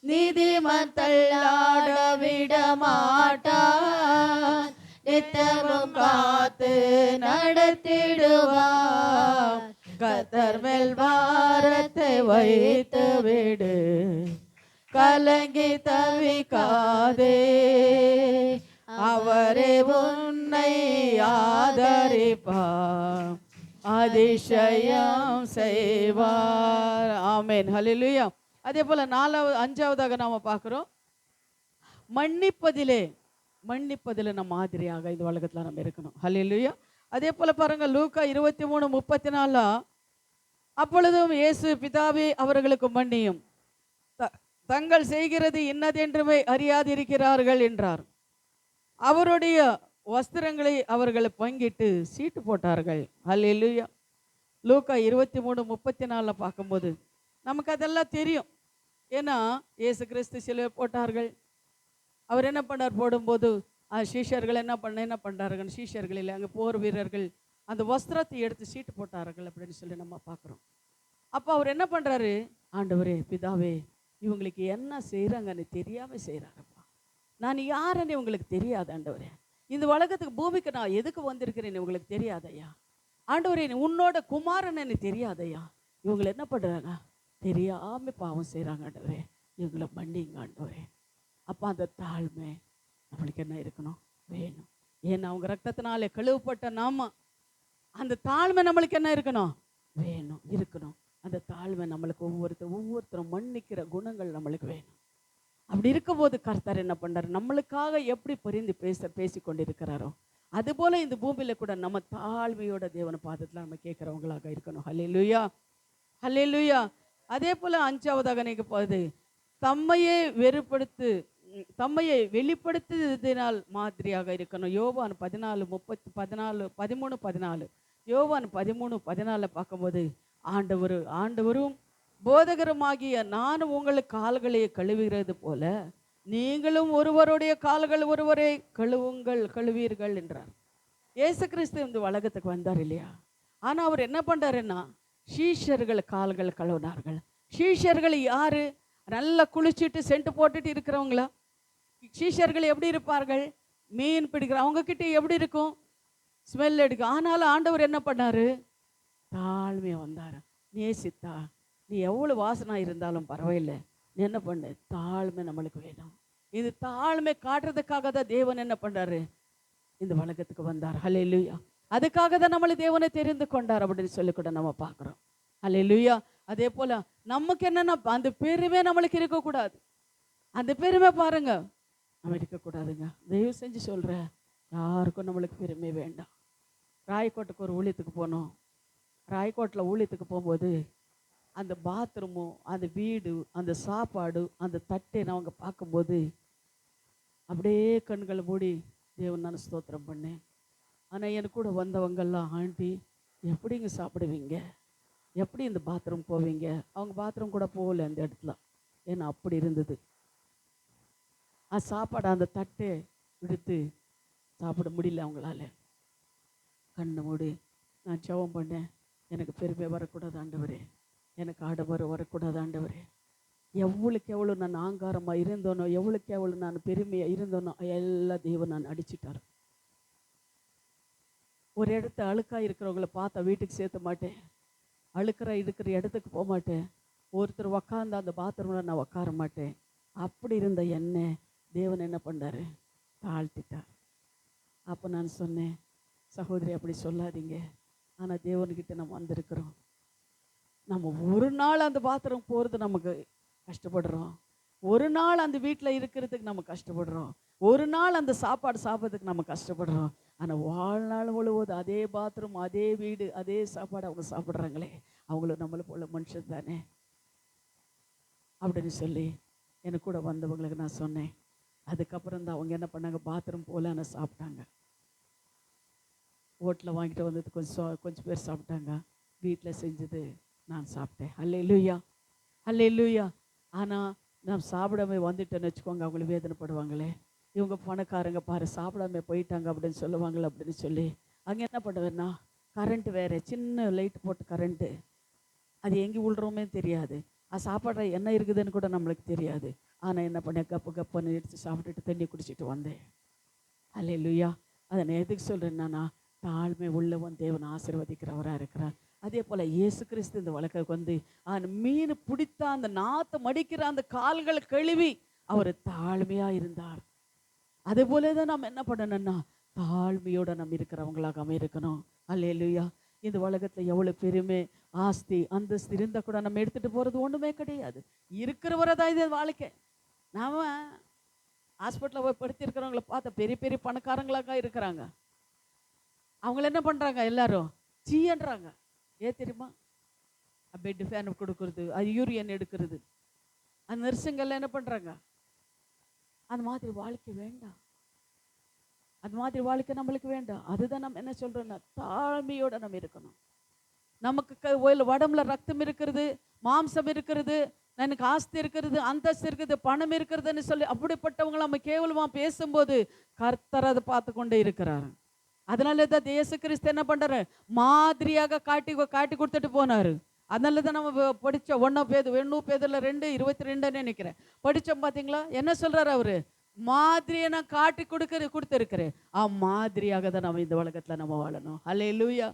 நீதிமன் தள்ளாட விட மாட்டார், நித்தியமும் காத்து நடத்திடுவார். கர்த்தர் மேல் பாரத்தை வைத்து விடு, கலங்கி தவிக்காதே, அவரே உன்னை ஆதரிப்பார், அதிசயம் செய்வார். ஆமென், ஹல்லேலூயா. அதே போல அஞ்சாவதாக நாம பார்க்கிறோம், மன்னிப்பதிலே நம்ம மாதிரியாக இந்த உலகத்துல நம்ம இருக்கணும். ஹல்லேலூயா. அதே போல பாருங்க, லூக்கா 23:34, அப்பொழுதும் இயேசு, பிதாவே அவர்களுக்கு மன்னியும், தங்கள் செய்கிறது இன்னதென்றுமே அறியாதிருக்கிறார்கள் என்றார். அவருடைய வஸ்திரங்களை அவர்கள் பங்கிட்டு சீட்டு போட்டார்கள். ஹல்லேலூயா. லூக்கா 23:34 பார்க்கும்போது நமக்கு அதெல்லாம் தெரியும். ஏன்னா இயேசு கிறிஸ்து சிலுவை போட்டார்கள். அவர் என்ன பண்ணார்? போடும்போது சீஷர்கள் என்ன பண்ணார்கள்? சீஷர்களில் அங்கே போர் வீரர்கள் அந்த வஸ்திரத்தை எடுத்து சீட்டு போட்டார்கள் அப்படின்னு சொல்லி நம்ம பார்க்குறோம். அப்போ அவர் என்ன பண்ணுறாரு? ஆண்டவரே, பிதாவே, இவங்களுக்கு என்ன செய்கிறாங்கன்னு தெரியாமல் செய்கிறாரப்பா. நான் யாருன்னு உங்களுக்கு தெரியாது ஆண்டவரே. இந்த உலகத்துக்கு பூமிக்கு நான் எதுக்கு வந்திருக்கிறேன்னு உங்களுக்கு தெரியாதையா ஆண்டவரே. உன்னோட குமாரன் எனக்கு தெரியாதையா. இவங்களை என்ன பண்ணுறாங்க? தெரியாமல் பாவம் செய்கிறாங்க ஆண்டவரே, இவங்களை மன்னிங்க ஆண்டவரே. அப்போ அந்த தாழ்மை நம்மளுக்கு என்ன இருக்கணும்? வேணும். ஏன்னா அவங்க ரத்தத்தினாலே கழுவப்பட்ட நாம அந்த தாழ்மை நம்மளுக்கு என்ன இருக்கணும்? வேணும், இருக்கணும். அந்த தாழ்மை நம்மளுக்கு ஒவ்வொருத்தரும் மன்னிக்கிற குணங்கள் நம்மளுக்கு வேணும். அப்படி இருக்கும்போது கர்த்தர் என்ன பண்றாரு? நம்மளுக்காக எப்படி பரிந்து பேசி கொண்டிருக்கிறாரோ அதுபோல இந்த பூமியில கூட நம்ம தாழ்மையோட தேவன பாதத்துல நம்ம கேட்கிறவங்களாக இருக்கணும். ஹல்லேலூயா, ஹல்லேலூயா. அதே போல 5வதாக நீங்க போகுது, தம்மையே தம்மையை வெளிப்படுத்துவதனால் மாதிரியாக இருக்கணும். யோவான் 13:14 யோவான் 13:14 பார்க்கும்போது ஆண்டவரும் போதகருமாகிய நானும் உங்களுக்கு கால்களை கழுவுகிறது போல நீங்களும் ஒருவருடைய கால்கள் ஒருவரை கழுவீர்கள் என்றார். இயேசு கிறிஸ்து இந்த உலகத்துக்கு வந்தார் இல்லையா? ஆனா அவர் என்ன பண்றாருன்னா சீஷர்கள் கால்கள் கழுவினார்கள். சீஷர்கள் யாரு? நல்லா குளிச்சுட்டு சென்ட் போட்டுட்டு இருக்கிறவங்களா? சீஷர்கள் எப்படி இருப்பார்கள்? மீன் பிடிக்கிற அவங்க கிட்ட எப்படி இருக்கும்? ஸ்மெல் அடிக்கும். ஆனாலும் ஆண்டவர் என்ன பண்ணாரு? தாழ்மையா வந்தார். நேசித்தா, நீ எவ்வளவு வாசனா இருந்தாலும் பரவாயில்லை, நீ என்ன பண்ணு, தாழ்மை நம்மளுக்கு வேணும். இது தாழ்மை காட்டுறதுக்காக தான் தேவன் என்ன பண்றாரு? இந்த உலகத்துக்கு வந்தார். ஹல்லேலூயா. அதுக்காக தான் நம்மளை தேவனை தெரிந்து கொண்டார் அப்படின்னு சொல்லி கூட நம்ம பார்க்குறோம். ஹல்லேலூயா. அதே போல நமக்கு என்னன்னா அந்த பெருமை நம்மளுக்கு இருக்கக்கூடாது. அந்த பெருமை பாருங்க நம்ம இருக்கக்கூடாதுங்க. தயவு செஞ்சு சொல்கிறேன், யாருக்கும் நம்மளுக்கு பெருமை வேண்டாம். ராயக்கோட்டுக்கு ஒரு ஊழியத்துக்கு போனோம். ராயக்கோட்டில் ஊழியத்துக்கு போகும்போது அந்த பாத்ரூமும் அந்த வீடு அந்த சாப்பாடு அந்த தட்டை நான் அவங்க பார்க்கும்போது அப்படியே கண்களை மூடி தேவன் நான் ஸ்தோத்திரம் பண்ணேன். ஆனால் எனக்கு கூட வந்தவங்கெல்லாம், ஆண்டி எப்படிங்க சாப்பிடுவீங்க, எப்படி இந்த பாத்ரூம் போவீங்க? அவங்க பாத்ரூம் கூட போகல அந்த இடத்துல, ஏன்னா அப்படி இருந்தது. சாப்பாடு அந்த தட்டை எடுத்து சாப்பிட முடியல அவங்களால. கண்ணை மூடி நான் ஜெபம் பண்ணேன், எனக்கு பெருமை வரக்கூடாது ஆண்டவரே, எனக்கு ஆடம்பரம் வரக்கூடாது ஆண்டவரே. எவ்வளோக்கு எவ்வளோ நான் ஆங்காரமாக இருந்தோனோ, எவ்வளோக்கு எவ்வளோ நான் பெருமையாக இருந்தோனோ எல்லா தெய்வம் நான் அடிச்சிட்டார். ஒரு இடத்த அழுக்காக இருக்கிறவங்கள பார்த்தா வீட்டுக்கு சேர்த்த மாட்டேன், இருக்கிற இடத்துக்கு போக மாட்டேன், ஒருத்தர் உக்காந்து அந்த பாத்ரூமில் நான் உட்கார மாட்டேன். அப்படி இருந்த என்ன தேவன் என்ன பண்ணார்? தாழ்த்திட்டார். அப்போ நான் சொன்னேன், சகோதரி அப்படி சொல்லாதீங்க, ஆனால் தேவன்கிட்ட நம்ம வந்திருக்கிறோம். நம்ம ஒரு நாள் அந்த பாத்ரூம் போகிறது நமக்கு கஷ்டப்படுறோம், ஒரு நாள் அந்த வீட்டில் இருக்கிறதுக்கு நம்ம கஷ்டப்படுறோம், ஒரு நாள் அந்த சாப்பாடு சாப்பிட்றதுக்கு நம்ம கஷ்டப்படுறோம். ஆனால் வாழ்நாள் முழுவதும் அதே பாத்ரூம் அதே வீடு அதே சாப்பாடு அவங்க சாப்பிட்றாங்களே, அவங்களும் நம்மளை போல மனுஷன் தானே அப்படின்னு சொல்லி எனக்கு கூட வந்தவங்களுக்கு நான் சொன்னேன். அதுக்கப்புறம் தான் அவங்க என்ன பண்ணாங்க, பாத்ரூம் போல ஆனால் சாப்பிட்டாங்க. ஹோட்டலில் வாங்கிட்டு வந்தது கொஞ்சம் பேர் சாப்பிட்டாங்க, வீட்டில் செஞ்சது நான் சாப்பிட்டேன். அல்லேலூயா, அல்லேலூயா. ஆனால் நான் சாப்பிடாம வந்துட்டேன்னு வச்சுக்கோங்க, அவங்கள வேதனைப்படுவாங்களே, இவங்க பணக்காரங்க பாரு சாப்பிடாம போயிட்டாங்க அப்படின்னு சொல்லுவாங்களே அப்படின்னு சொல்லி அங்கே என்ன பண்ணுவேன்னா, கரண்ட்டு வேறு, சின்ன லைட் போட்டு கரண்ட்டு, அது எங்கே விழுறோமே தெரியாது, அது சாப்பாடுற என்ன இருக்குதுன்னு கூட நம்மளுக்கு தெரியாது. ஆனால் என்ன பண்ணேன், கப்புன்னு எடுத்து சாப்பிட்டுட்டு தண்ணி குடிச்சிட்டு வந்தேன். அல்லேலூயா. அதை நான் எதுக்கு சொல்கிறேன்னா, தாழ்மை உள்ளவன் தேவன் ஆசீர்வதிக்கிறவராக இருக்கிறார். அதே போல் இயேசு கிறிஸ்து இந்த உலகத்துக்கு வந்து மீன் பிடித்த அந்த நாற்று மடிக்கிற அந்த கால்களை கழுவி அவர் தாழ்மையாக இருந்தார். அதே போல தான் நம்ம என்ன பண்ணணும்னா தாழ்மையோடு நம்ம இருக்கிறவங்களாக இருக்கணும். அல்லேலூயா. இந்த உலகத்தில் எவ்வளோ பெருமை ஆஸ்தி அந்தஸ்து இருந்தால் கூட நம்ம எடுத்துகிட்டு போகிறது ஒன்றுமே கிடையாது. இருக்கிறவரை தான் இது வாழ்க்கை. நாம் ஹாஸ்பிட்டலில் போய் படுத்திருக்கிறவங்கள பார்த்தா பெரிய பெரிய பணக்காரங்களாக இருக்கிறாங்க. அவங்கள என்ன பண்ணுறாங்க, எல்லாரும் சீன்றாங்க. ஏன் தெரியுமா? பெட்டு ஃபேன் கொடுக்குறது, அது யூரியன் எடுக்கிறது, அந்த நர்ஸுங்கெல்லாம் என்ன பண்ணுறாங்க. அந்த மாதிரி வாழ்க்கை வேண்டாம், அந்த மாதிரி வாழ்க்கை நம்மளுக்கு வேண்டாம். அதுதான் நம்ம என்ன சொல்கிறோன்னா தாழ்மையோடு நம்ம இருக்கணும். நமக்கு உடம்புல ரத்தம் இருக்கிறது, மாம்சம் இருக்கிறது, எனக்கு ஆஸ்தி இருக்கிறது, அந்தஸ்து இருக்குது, பணம் இருக்கிறதுன்னு சொல்லி அப்படிப்பட்டவங்களை நம்ம கேவலமாக பேசும்போது கர்த்தர் அதை பார்த்து கொண்டே இருக்கிறாரு. அதனால தான் இயேசு கிறிஸ்து என்ன பண்ணுறாரு, மாதிரியாக காட்டி கொடுத்துட்டு போனார். அதனால தான் நம்ம படித்தோம் 1 பேதுல 2:22 நினைக்கிறேன் படித்தோம். பார்த்தீங்களா என்ன சொல்கிறார் அவர்? மாதிரியை நான் காட்டி கொடுத்துருக்கிறேன். மாதிரியாக தான் நம்ம இந்த உலகத்தில் நம்ம வாழணும். அல்லேலூயா,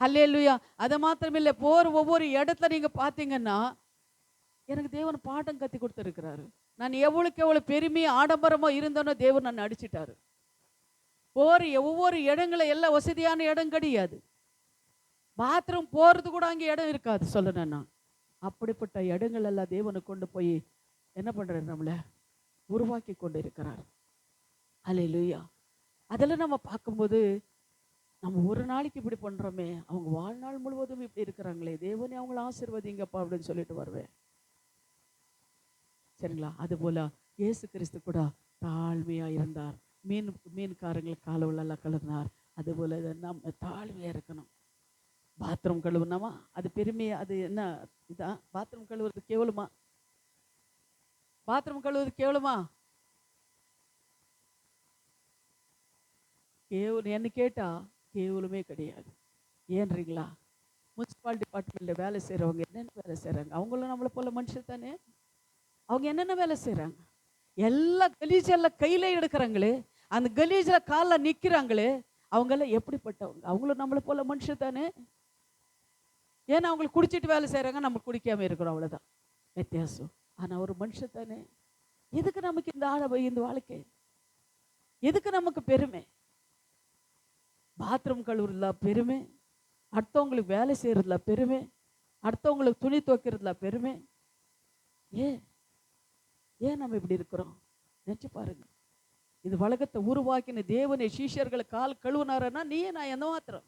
அல்லேலூயா. அதை மாத்திரமில்லை, ஒவ்வொரு இடத்துல நீங்கள் பார்த்தீங்கன்னா எனக்கு தேவன் பாடம் கற்றி கொடுத்துருக்கிறாரு. நான் எவ்வளோக்கு எவ்வளோ பெருமையாக ஆடம்பரமாக இருந்தோன்னோ தேவன் நான் அடிச்சிட்டாரு. ஒவ்வொரு இடங்களை எல்லாம் வசதியான இடம் கிடையாது. பாத்ரூம் போகிறது கூட அங்கே இடம் இருக்காது சொல்லணும்னா. அப்படிப்பட்ட இடங்கள் எல்லாம் தேவனை கொண்டு போய் என்ன பண்ணுறாரு, நம்மளை உருவாக்கி கொண்டு இருக்கிறார். அல்லேலூயா. அதெல்லாம் நம்ம பார்க்கும்போது நம்ம ஒரு நாளைக்கு இப்படி பண்ணுறோமே, அவங்க வாழ்நாள் முழுவதும் இப்படி இருக்கிறாங்களே, தேவனே அவங்கள ஆசீர்வதிங்கப்பா அப்படின்னு சொல்லிட்டு வருவேன். சரிங்களா? அதுபோல் இயேசு கிறிஸ்து கூட தாழ்மையாக இருந்தார். மீன்காரங்களுக்கு காலவெல்லாம் கழுவினார். அதுபோல் நம்ம தாழ்மையாக இருக்கணும். பாத்ரூம் கழுவுனாமா அது பெருமையா? அது என்ன இதான்? பாத்ரூம் கழுவுறது கேவலமா? பாத்ரூம் கழுவுறது கேவலமா? என்ன கேட்டா கேவலமே கிடையாது. ஏன்றீங்களா? முனிசிபால் டிபார்ட்மெண்ட்ல வேலை செய்கிறவங்க என்னென்ன வேலை செய்கிறாங்க? அவங்களும் நம்மளை போல மனுஷன் தானே. அவங்க என்னென்ன வேலை செய்கிறாங்க? எல்லா கலீஜெல்லாம் கையில எடுக்கிறாங்களே, அந்த கலீஜில் காலில் நிற்கிறாங்களே, அவங்கெல்லாம் எப்படிப்பட்டவங்க? அவங்களும் நம்மளை போல மனுஷன் தானே. ஏன்னா அவங்களுக்கு குடிச்சிட்டு வேலை செய்கிறாங்க, நம்ம குடிக்காமல் இருக்கிறோம், அவ்வளோதான் வித்தியாசம். ஆனால் ஒரு மனுஷன் தானே. எதுக்கு நமக்கு இந்த வாழ்க்கை? எதுக்கு நமக்கு பெருமை? பாத்ரூம் கழுவுறதுல பெருமை, அடுத்தவங்களுக்கு வேலை செய்யறதுல பெருமை, அடுத்தவங்களுக்கு துணி துவைக்கிறதுல பெருமை. ஏன் நம்ம இப்படி இருக்கிறோம்? நினைச்சு பாருங்க. இது உலகத்தை உருவாக்கின தேவனை சீஷர்களை கால் கழுவுனாருன்னா நீயே நான் என்ன மாத்திரம்?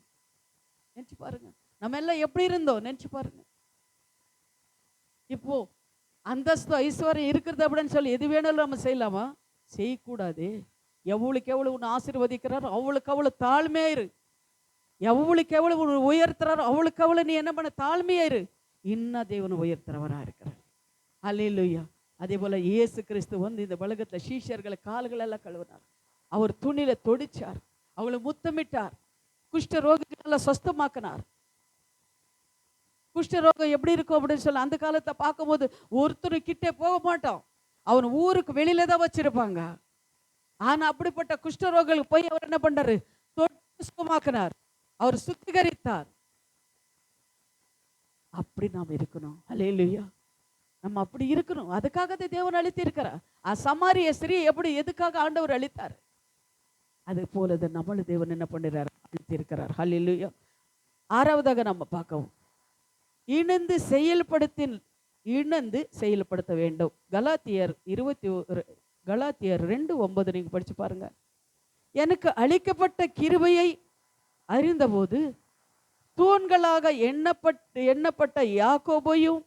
நினைச்சு பாருங்க. நம்ம எல்லாம் எப்படி இருந்தோம் நினைச்சு பாருங்க. இப்போ அந்தஸ்து ஐஸ்வர்யம் இருக்கிறது அப்படின்னு சொல்லி எது வேணாலும் நம்ம செய்யலாமா? செய்யக்கூடாது. எவ்வளவுக்கு எவ்வளவு உன்னை ஆசீர்வதிக்கிறாரோ அவளுக்கு அவ்வளவு தாழ்மையாயிரு. எவ்வளவுக்கு எவ்வளவு உயர்த்துறாரோ அவளுக்கு அவ்வளவு நீ என்ன பண்ண? தாழ்மையாயிரு. இன்னும் தேவனை உயர்த்துறவரா இருக்கிறார். அல்லேலூயா. அதே போல இயேசு கிறிஸ்து வந்து இந்த உலகத்துல சீஷர்களை கால்கள் எல்லாம் கழுவினார். அவர் துணியில தொடிச்சார், அவளை முத்தமிட்டார், குஷ்ட ரோகிகளெல்லாம் சொஸ்தமாக்கினார். குஷ்டரோகம் எப்படி இருக்கும் அப்படின்னு சொல்லி அந்த காலத்தை பார்க்கும்போது ஒருத்தர் கிட்டே போக மாட்டோம். அவன் ஊருக்கு வெளியில தான் வச்சிருப்பாங்க. ஆனா அப்படிப்பட்ட குஷ்டரோகிகளுக்கு போய் அவர் என்ன பண்றாரு? தொட்டு சுகமாக்கினார், அவர் சுத்திகரித்தார். அப்படி நாம் இருக்கணும். அல்லேலூயா. நம்ம அப்படி இருக்கணும். அதுக்காக தேவன் அளித்து இருக்கிறார். சமாரிய ஸ்திரீ எப்படி எதுக்காக ஆண்டவர் அளித்தார்? அது போல நம்மளும் தேவன் என்ன பண்ணுறார்? அளித்து இருக்கிறார். அல்லேலூயா. ஆறாவதாக நம்ம பார்க்கவும் இணைந்து செயல்படுத்த வேண்டும். கலாத்தியர் 2:9 நீங்க படிச்சு பாருங்க. எனக்கு அளிக்கப்பட்ட கிருபையை அறிந்தபோது தூண்களாக எண்ணப்பட்ட யாக்கோபையும்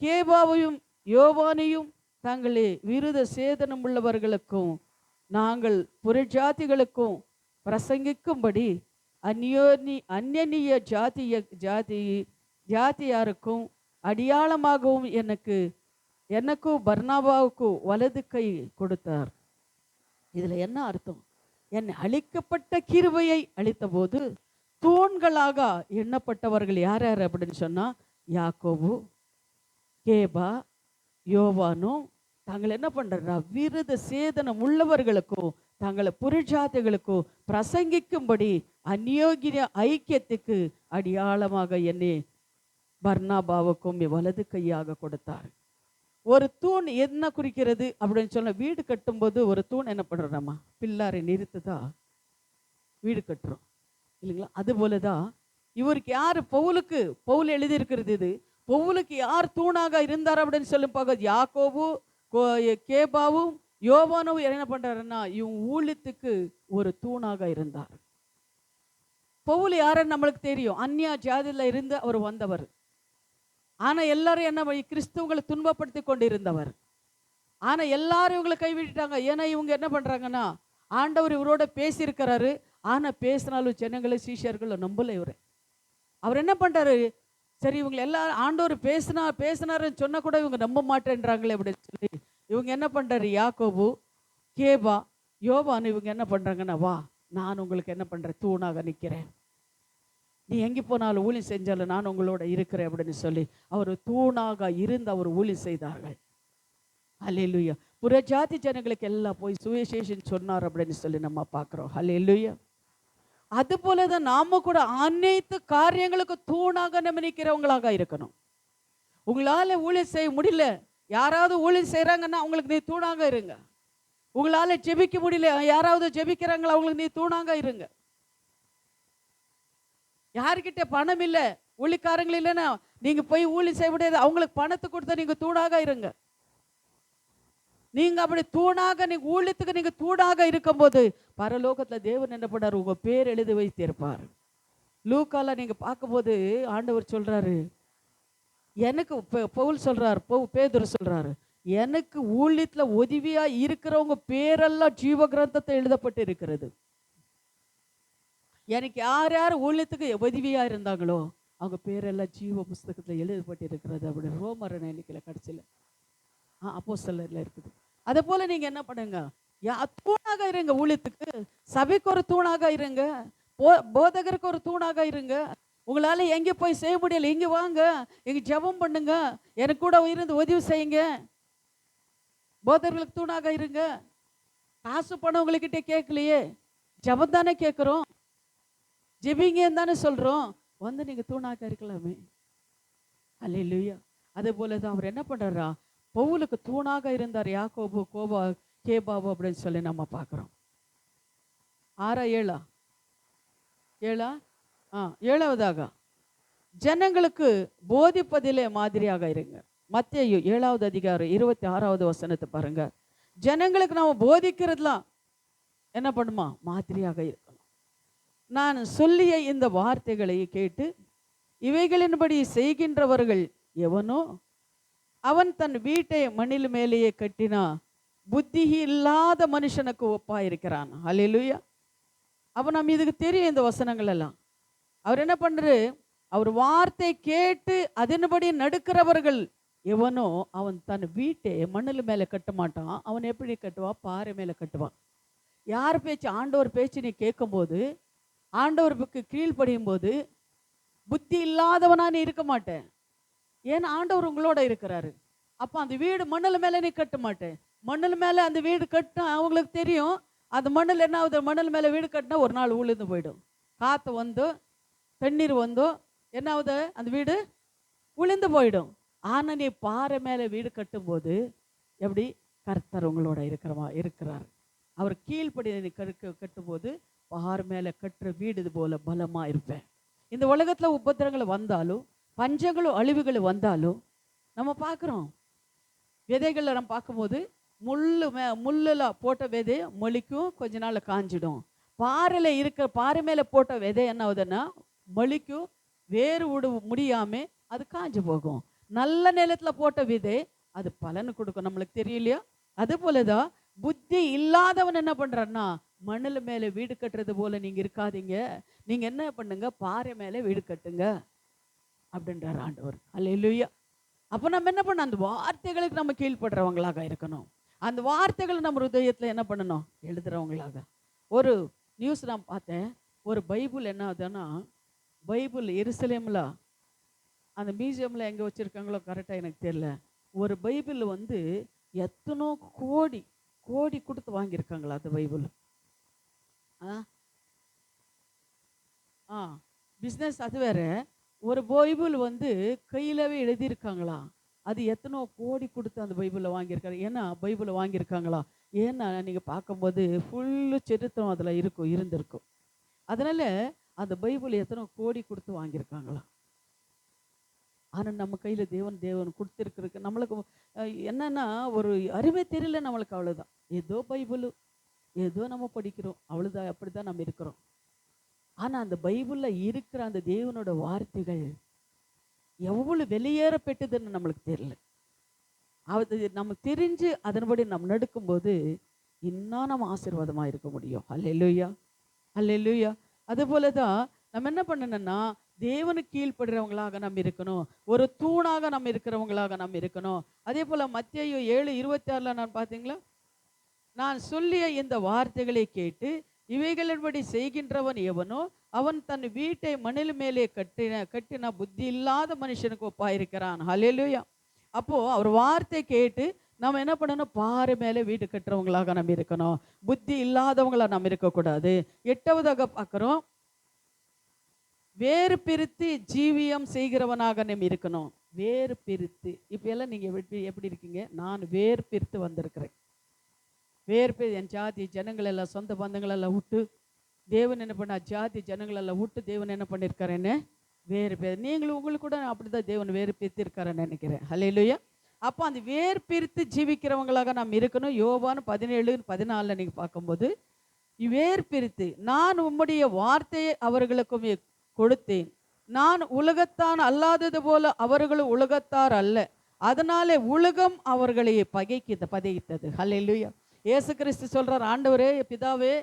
கேபாவையும் யோவானையும் தங்களே விருத சேதனம் உள்ளவர்களுக்கும் நாங்கள் புறஜாதிகளுக்கும் பிரசங்கிக்கும்படி அந்நிய ஜாதியாருக்கும் அடியாளமாகவும் எனக்கும் பர்னாபாவுக்கும் வலது கை கொடுத்தார். இதுல என்ன அர்த்தம்? என்னை அளிக்கப்பட்ட கிருபையை அளித்த போது தூண்களாக எண்ணப்பட்டவர்கள் யார் யார் அப்படின்னு சொன்னா, யாக்கோபு, கேபா, யோவானும் தாங்கள் என்ன பண்றா? விருத சேதனம் உள்ளவர்களுக்கும் தங்களை புறஜாதிகளுக்கும் பிரசங்கிக்கும்படி அந்யோகிய ஐக்கியத்துக்கு அடியாளமாக என்னை பர்னாபாவுக்கும் வலது கையாக கொடுத்தார். ஒரு தூண் என்ன குறிக்கிறது அப்படின்னு சொன்ன, வீடு கட்டும்போது ஒரு தூண் என்ன பண்றோம்மா? பில்லாரை நிறுத்துதான் வீடு கட்டுறோம் இல்லைங்களா? அது போலதான் இவருக்கு யாரு? பவுல் எழுதியிருக்கிறது. இது பவுலுக்கு யார் தூணாக இருந்தார் அப்படின்னு சொல்லி பார்க்க, யாக்கோபு, கேபாவும் யோவானும் என்ன பண்றாருன்னா இவங்க ஊழியத்துக்கு ஒரு தூணாக இருந்தார். பவுல் யாருன்னு நம்மளுக்கு தெரியும். அந்நிய ஜாதியில இருந்து அவர் வந்தவர். ஆனா எல்லாரும் என்ன கிறிஸ்துவங்களை துன்பப்படுத்தி கொண்டு இருந்தவர். ஆனா எல்லாரும் இவங்களை கைவிட்டுட்டாங்க. ஏன்னா இவங்க என்ன பண்றாங்கன்னா, ஆண்டவர் இவரோட பேசியிருக்கிறாரு. ஆனா பேசினாலும் ஜனங்களை சீஷர்களை நம்பல. அவர் என்ன பண்றாரு? சரி இவங்க எல்லாரும் ஆண்டவர் பேசினாருன்னு சொன்னா கூட இவங்க நம்ப மாட்டேன்றாங்களே அப்படின்னு சொல்லி இவங்க என்ன பண்றாரு? யாக்கோபு, கேபா, யோவான் இவங்க என்ன பண்றாங்கன்னா, வா நான் உங்களுக்கு என்ன பண்றேன்? தூணாக நிற்கிறேன். நீ எங்கே போனாலும் ஊழி செஞ்சாலும் நான் உங்களோட இருக்கிறேன் அப்படின்னு சொல்லி அவர் தூணாக இருந்து அவர் ஊழி செய்தார்கள். அல்லேலூயா. புறஜாதி ஜனங்களுக்கு எல்லாம் போய் சுவிசேஷம் சொன்னார் அப்படின்னு சொல்லி நம்ம பார்க்குறோம். அல்லேலூயா. அது போலதான் நாம கூட அனைத்து காரியங்களுக்கு தூணாக நம்ம நிற்கிறவங்களாக இருக்கணும். உங்களால ஊழியம் செய்ய முடியல, யாராவது ஊழியம் செய்யறாங்கன்னா அவங்களுக்கு நீ தூணாக இருங்க. உங்களால ஜெபிக்க முடியல, யாராவது ஜெபிக்கிறாங்களா, அவங்களுக்கு நீ தூணாக இருங்க. யாருக்கிட்ட பணம் இல்லை, ஊழிக்காரங்கள் இல்லைன்னா நீங்க போய் ஊழி செய்ய முடியாது. அவங்களுக்கு பணத்தை கொடுத்தா நீங்க தூணாக இருங்க. நீங்க அப்படி தூணாக, நீங்க ஊழியத்துக்கு நீங்க தூணாக இருக்கும்போது பரலோகத்துல தேவன் என்ன பண்ணாரு, உங்க பேர் எழுதி வைத்திருப்பார். லூக்கால நீங்க பார்க்கும்போது ஆண்டவர் சொல்றாரு, எனக்கு பவுல் சொல்றாரு, பேதுரு சொல்றாரு, எனக்கு ஊழியத்துல உதவியா இருக்கிறவங்க பேரெல்லாம் ஜீவ கிரந்தத்தை எழுதப்பட்டு இருக்கிறது. எனக்கு யார் யார் ஊழியத்துக்கு உதவியா இருந்தாங்களோ அவங்க பேரெல்லாம் ஜீவ புஸ்தகத்துல எழுதப்பட்டு இருக்கிறது. அப்படி ரோமர் எண்ணிக்கையில கடைசியில அப்போஸ்தலர்ல இருக்குது. அதே போல நீங்க என்ன பண்ணுங்க, தூணாக இருங்க. ஊழியத்துக்கு, சபைக்கு ஒரு தூணாக இருங்க, போதகருக்கு ஒரு தூணாக இருங்க. உங்களால எங்க போய் செய்ய முடியல, இங்க வாங்க, எங்க ஜெபம் பண்ணுங்க, எனக்கு கூட இருந்து உதவி செய்யுங்க. போதகர்களுக்கு தூணாக இருங்க. காசு பணம் உங்ககிட்ட கேட்கலையே, ஜெபம் தானே கேட்கிறோம், ஜெபிங்கன்னு தானே சொல்றோம், வந்து நீங்க தூணாக இருக்கலாமே. அல்லேலூயா. அதே போலதான் அவர் என்ன பண்றாரா, பவுலுக்கு தூணாக இருந்தார். யாக்கோபு, கேபாபு அப்படின்னு சொல்லி நம்ம பார்க்கிறோம். 6 7 ஏழாவதாக ஜனங்களுக்கு போதிப்பதிலே மாதிரியாக இருங்க. மத்தேயு 7வது அதிகாரம் 26வது வசனத்தை பாருங்க. ஜனங்களுக்கு நாம போதிக்கிறதுலாம் என்ன பண்ணுமா, மாதிரியாக இருக்கணும். நான் சொல்லிய இந்த வார்த்தைகளை கேட்டு இவைகளின்படி செய்கின்றவர்கள் எவனோ அவன் தன் வீட்டை மண்ணில் மேலேயே கட்டினா புத்தி இல்லாத மனுஷனுக்கு ஒப்பாயிருக்கிறான். அல்லேலூயா. அப்போ நம்ம இதுக்கு தெரியும் இந்த வசனங்கள் எல்லாம். அவர் என்ன பண்றாரு, அவர் வார்த்தை கேட்டு அதன்படி நடுக்கிறவர்கள் எவனோ அவன் தன் வீட்டை மண்ணில் மேலே கட்ட மாட்டான். அவன் எப்படி கட்டுவான், பாறை மேலே கட்டுவான். யார் பேச்சு, ஆண்டவர் பேச்சு நீ கேட்கும்போது, ஆண்டவருக்கு கீழ்ப்படியும் போது புத்தி இல்லாதவனா நீ இருக்க மாட்டேன். ஏன்னா ஆண்டவர் உங்களோட இருக்கிறாரு. அப்போ அந்த வீடு மண்ணில் மேலே நீ கட்ட மாட்டேன். மண்ணில் மேலே அந்த வீடு கட்டினா அவங்களுக்கு தெரியும், அந்த மண்ணில் என்ன ஆகுது, மண்ணில் மேலே வீடு கட்டினா ஒரு நாள் உளுந்து போயிடும். காற்று வந்தோ தண்ணீர் வந்தோ என்ன ஆகுது, அந்த வீடு உளுந்து போயிடும். ஆனால் நீ பாறை மேலே வீடு கட்டும்போது எப்படி, கர்த்தர் உங்களோட இருக்கிறார். அவர் கீழ்ப்படி நீ கட்டும்போது பாறை மேலே கட்டுற வீடு இது போல பலமாக இருப்பேன். இந்த உலகத்தில் உபத்திரங்கள் வந்தாலும், பஞ்சங்களும் அழிவுகளும் வந்தாலும் நம்ம பார்க்குறோம். விதைகளில் நம்ம பார்க்கும்போது முள்ளில் போட்ட விதை மொழிக்கும், கொஞ்ச நாள் காஞ்சிடும். பாறை மேலே போட்ட விதை என்ன ஆகுதுன்னா மொழிக்கும், வேறு முடியாமல் அது காஞ்சு போகும். நல்ல நிலத்தில் போட்ட விதை அது பலன் கொடுக்கும், நம்மளுக்கு தெரியலையா? அது போலதான் புத்தி இல்லாதவன் என்ன பண்றான்னா மண்ணில் மேலே வீடு கட்டுறது போல நீங்க இருக்காதீங்க. நீங்க என்ன பண்ணுங்க, பாறை மேலே வீடு கட்டுங்க அப்படின்றார் ஆண்டவர். அல்லேலூயா. அப்போ நம்ம என்ன பண்ணணும், அந்த வார்த்தைகளுக்கு நம்ம கீழ்ப்படுறவங்களாக இருக்கணும். அந்த வார்த்தைகளை நம்ம ஹிருதயத்தில் என்ன பண்ணணும், எழுதுறவங்களாக. ஒரு நியூஸ் நான் பார்த்தேன், ஒரு பைபிள் என்ன ஆகுதுன்னா, பைபிள் எருசலேமில் அந்த மியூசியமில் எங்கே வச்சுருக்காங்களோ கரெக்டாக எனக்கு தெரியல, ஒரு பைபிள் வந்து எத்தனோ கோடி கோடி கொடுத்து வாங்கியிருக்காங்களா அந்த பைபிள். பிஸ்னஸ் அது வேற. ஒரு பைபிள் வந்து கையிலவே எழுதியிருக்காங்களா, அது எத்தனோ கோடி கொடுத்து அந்த பைபிளில் வாங்கியிருக்காரு. ஏன்னா பைபிளை வாங்கியிருக்காங்களா, ஏன்னா நீங்கள் பார்க்கும்போது ஃபுல்லு சரித்திரம் அதில் இருந்திருக்கும். அதனால அந்த பைபிள் எத்தனோ கோடி கொடுத்து வாங்கியிருக்காங்களா. ஆனால் நம்ம கையில் தேவன் கொடுத்துருக்குறதுக்கு நம்மளுக்கு என்னன்னா ஒரு அறிவே தெரியல நம்மளுக்கு. அவ்வளோதான், ஏதோ பைபிள் ஏதோ நம்ம படிக்கிறோம், அவ்வளோதான், அப்படி தான் நம்ம இருக்கிறோம். ஆனால் அந்த பைபிளில் இருக்கிற அந்த தேவனோட வார்த்தைகள் எவ்வளோ வெளியேறப்பட்டதுன்னு நம்மளுக்கு தெரியல. அது நம்ம தெரிஞ்சு அதன்படி நம்ம நடக்கும்போது இன்னும் நம்ம ஆசீர்வாதமாக இருக்க முடியும். அல்லேலூயா, அல்லேலூயா. அதுபோல தான் நம்ம என்ன பண்ணணும்னா தேவனுக்கு கீழ்ப்படுறவங்களாக நம்ம இருக்கணும், ஒரு தூணாக நம்ம இருக்கிறவங்களாக நம்ம இருக்கணும். அதே போல் மத்தேயு 7:26 நான் பார்த்தீங்களா, நான் சொல்லிய இந்த வார்த்தைகளை கேட்டு இவைகளின்படி செய்கின்றவன் எவனோ அவன் தன் வீட்டை மண்ணில் மேலே கட்டின புத்தி இல்லாத மனுஷனுக்கு ஒப்பாயிருக்கிறான். ஹல்லேலூயா. அப்போ அவர் வார்த்தை கேட்டு நம்ம என்ன பண்ணணும், பாறை மேலே வீடு கட்டுறவங்களாக நம்ம இருக்கணும், புத்தி இல்லாதவங்களா நம்ம இருக்கக்கூடாது. 8வதாக பார்க்குறோம், வேறு பிரித்து ஜீவியம் செய்கிறவனாக நம்ம இருக்கணும். வேறு பிரித்து, இப்போ எல்லாம் நீங்கள் எப்படி இருக்கீங்க, நான் வேறு பிரித்து வந்திருக்கிறேன். வேறு பேர் என் ஜாதி ஜனங்கள் எல்லாம் சொந்த பந்தங்கள் எல்லாம் விட்டு தேவன் என்ன பண்ண ஜாதி ஜனங்களெல்லாம் விட்டு தேவன் என்ன பண்ணியிருக்காரு, என்ன வேறு பேர். நீங்களும் உங்களுக்கு கூட அப்படிதான் தேவன் வேறு பிரித்து இருக்காருன்னு நினைக்கிறேன். ஹல்லேலூயா. அப்போ அந்த வேர் பிரித்து ஜீவிக்கிறவங்களாக நாம் இருக்கணும். யோவான் 17:14 நீங்கள் பார்க்கும்போது, வேர் பிரித்து நான் உம்முடைய வார்த்தையை அவர்களுக்கும் கொடுத்தேன், நான் உலகத்தான் அல்லாதது போல அவர்களும் உலகத்தார் அல்ல, அதனாலே உலகம் அவர்களை பகைத்தது. ஹல்லேலூயா. இயேசு கிறிஸ்து சொல்றார், ஆண்டவரே பிதாவே,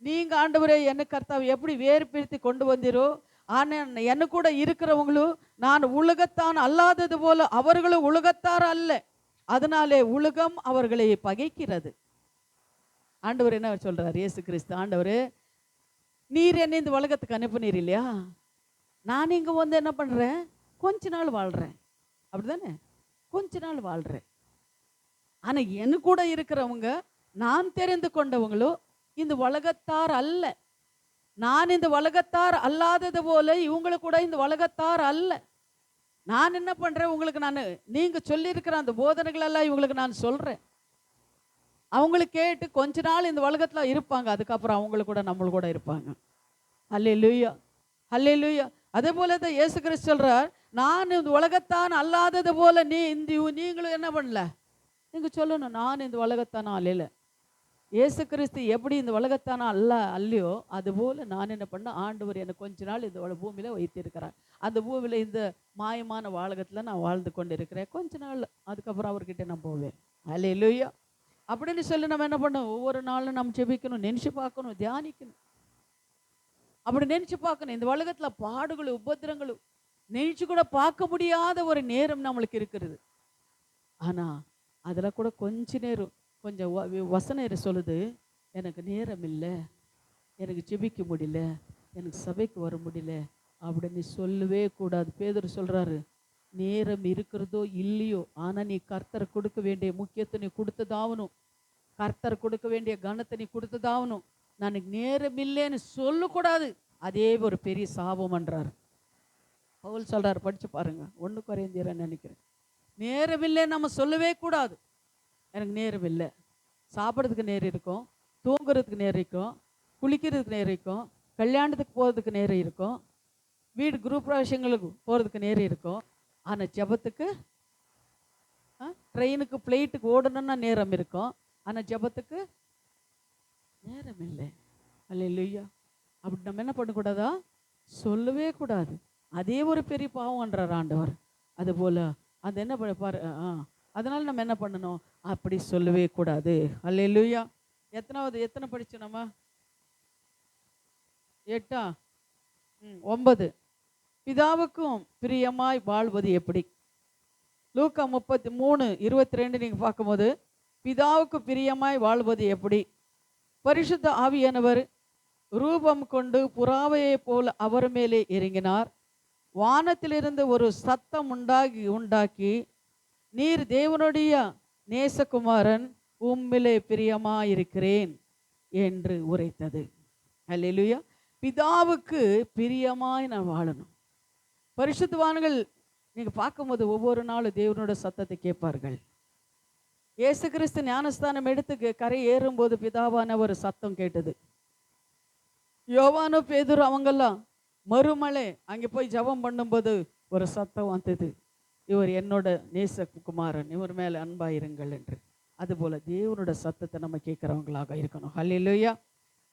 நீங்க ஆண்டவரே என்ன கர்த்தாவை எப்படி வேறு பிரித்து கொண்டு வந்தீரோ, ஆனால் என்ன கூட இருக்கிறவங்களும் நான் உலகத்தான் அல்லாதது போல அவர்களும் உலகத்தார் அல்ல, அதனாலே உலகம் அவர்களை பகைக்கிறது. ஆண்டவர் என்ன சொல்றார், இயேசு கிறிஸ்து, ஆண்டவரே நீர் என்னை இந்த உலகத்துக்கு அனுப்புனீர் இல்லையா, நான் இங்க வந்து என்ன பண்றேன், கொஞ்ச நாள் வாழ்றேன், அப்படிதானே, கொஞ்ச நாள் வாழ்றேன். ஆனா என் கூட இருக்கிறவங்க நான் தெரிந்து கொண்டவங்களும் இந்த உலகத்தார் அல்ல, நான் இந்த உலகத்தார் அல்லாதது போல இவங்களுக்கு கூட இந்த உலகத்தார் அல்ல. நான் என்ன பண்றேன், உங்களுக்கு நான் நீங்க சொல்லியிருக்கிற அந்த போதனைகள் எல்லாம் இவங்களுக்கு நான் சொல்றேன். அவங்களுக்கு கேட்டு கொஞ்ச நாள் இந்த உலகத்துல இருப்பாங்க, அதுக்கப்புறம் அவங்களுக்கு கூட நம்மள கூட இருப்பாங்க. அல்லேலூயா, அல்லேலூயா. அதே போல தான் இயேசு கிறிஸ்து சொல்றார், நான் இந்த உலகத்தான் அல்லாதது போல நீங்களும் என்ன பண்ணல, நீங்க சொல்லணும், நான் இந்த உலகத்தானா அல்ல. இயேசு கிறிஸ்து எப்படி இந்த உலகத்தானா அல்லையோ அதுபோல நான் என்ன பண்ண, ஆண்டவர் எனக்கு கொஞ்ச நாள் இந்த பூமியில வைத்திருக்கிறார். அந்த பூமியில இந்த மாயமான வாழகத்துல நான் வாழ்ந்து கொண்டு இருக்கிறேன் கொஞ்ச நாள், அதுக்கப்புறம் அவர்கிட்ட நான் போவேன். அல்லேலூயா. அப்படின்னு சொல்லி நம்ம என்ன பண்ணோம், ஒவ்வொரு நாளும் நம்ம ஜெபிக்கணும், நினைச்சு பார்க்கணும், தியானிக்கணும். அப்படி நினைச்சு பார்க்கணும். இந்த உலகத்துல பாடுகளும் உபத்திரங்களும் நினைச்சு கூட பார்க்க முடியாத ஒரு நேரம் நம்மளுக்கு இருக்கிறது. ஆனா அதுல கூட கொஞ்ச நேரம், கொஞ்சம் வசனம் சொல்லுது, எனக்கு நேரம் இல்லை, எனக்கு ஜெபிக்க முடியல, எனக்கு சபைக்கு வர முடியல அப்படின்னு சொல்லவே கூடாது. பேதுரு சொல்றாரு, நேரம் இருக்கிறதோ இல்லையோ, ஆனா நீ கர்த்தர் கொடுக்க வேண்டிய முக்கியத்தை நீ கொடுத்ததாகணும், கர்த்தர் கொடுக்க வேண்டிய கனத்தை நீ கொடுத்ததாகணும். நான் நேரம் இல்லைன்னு சொல்லக்கூடாது, அதே ஒரு பெரிய சாபம்ன்றார் பவுல் சொல்றாரு. படிச்சு பாருங்க, 1 கொரிந்தியர் நினைக்கிறேன். நேரம் இல்லைன்னு நம்ம சொல்லவே கூடாது. எனக்கு நேரம் இல்லை, சாப்பிட்றதுக்கு நேரம் இருக்கும், தூங்குறதுக்கு நேரம் இருக்கும், குளிக்கிறதுக்கு நேரம் இருக்கும், கல்யாணத்துக்கு போகிறதுக்கு நேரம் இருக்கும், வீடு குரூப் விஷயங்களுக்கு போகிறதுக்கு நேரம் இருக்கும். ஆனால் ஜபத்துக்கு, ட்ரெயினுக்கு ஃப்ளைட்டுக்கு ஓடணும்னா நேரம் இருக்கும், ஆனால் ஜபத்துக்கு நேரம் இல்லை. அல்லேலூயா. அப்படி நம்ம என்ன பண்ணக்கூடாதா, சொல்லவே கூடாது. அதே ஒரு பெரிய பாவம்ன்றார் ஆண்டவர். அதுபோல் அது என்ன பண்ண பாரு, அதனால நம்ம என்ன பண்ணணும், அப்படி சொல்லவே கூடாது. அல்லேலூயா. எத்தனை படிச்சோம் நம்ம, 8 9. பிதாவுக்கும் பிரியமாய் வாழ்வது எப்படி. லூக்கா 33:22 நீங்க பார்க்கும்போது, பிதாவுக்கு பிரியமாய் வாழ்வது எப்படி, பரிசுத்த ஆவியானவர் ரூபம் கொண்டு புறாவையை போல் அவர் மேலே இறங்கினார், வானத்திலிருந்து ஒரு சத்தம் உண்டாக்கி நீர் தேவனுடைய நேசகுமாரன், உம்மிலே பிரியமாயிருக்கிறேன் என்று உரைத்தது. அல்லேலூயா. பிதாவுக்கு பிரியமாய் நான் வாழணும். பரிசுத்தவான்கள் நீங்க பார்க்கும்போது ஒவ்வொரு நாளும் தேவனோட சத்தத்தை கேட்பார்கள். இயேசு கிறிஸ்து ஞானஸ்தானம் எடுத்து கரை ஏறும்போது பிதாவான ஒரு சத்தம் கேட்டது. யோவானோ பேதுரு அவங்கெல்லாம் மறுமலை அங்கே போய் ஜெபம் பண்ணும்போது ஒரு சத்தம் வந்தது, இவர் என்னோட நேசகுமாரன், இவர் மேலே அன்பாயிருங்கள் என்று. அதுபோல் தேவனோட சத்தத்தை நம்ம கேட்குறவங்களாக இருக்கணும். ஹல்லேலூயா.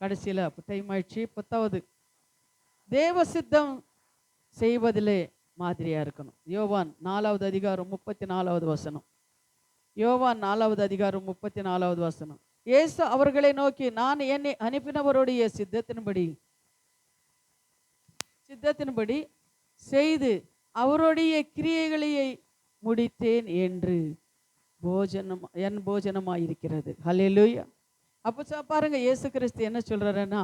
கடைசியில் டைம் ஆயிடுச்சு. 10வது, தேவ சித்தம் செய்வதிலே மாதிரியாக இருக்கணும். யோவான் 4வது அதிகாரம் 34வது வசனம். யோவான் 4வது அதிகாரம் 34வது வசனம். இயேசு அவர்களை நோக்கி, நான் என்னை அனுப்பினவருடைய சித்தத்தின்படி செய்து அவருடைய கிரியைகளையை முடித்தேன் என்று என் போஜனமாயிருக்கிறது. ஹல்லேலூயா. அப்போ பாருங்க, இயேசு கிறிஸ்து என்ன சொல்றாருன்னா,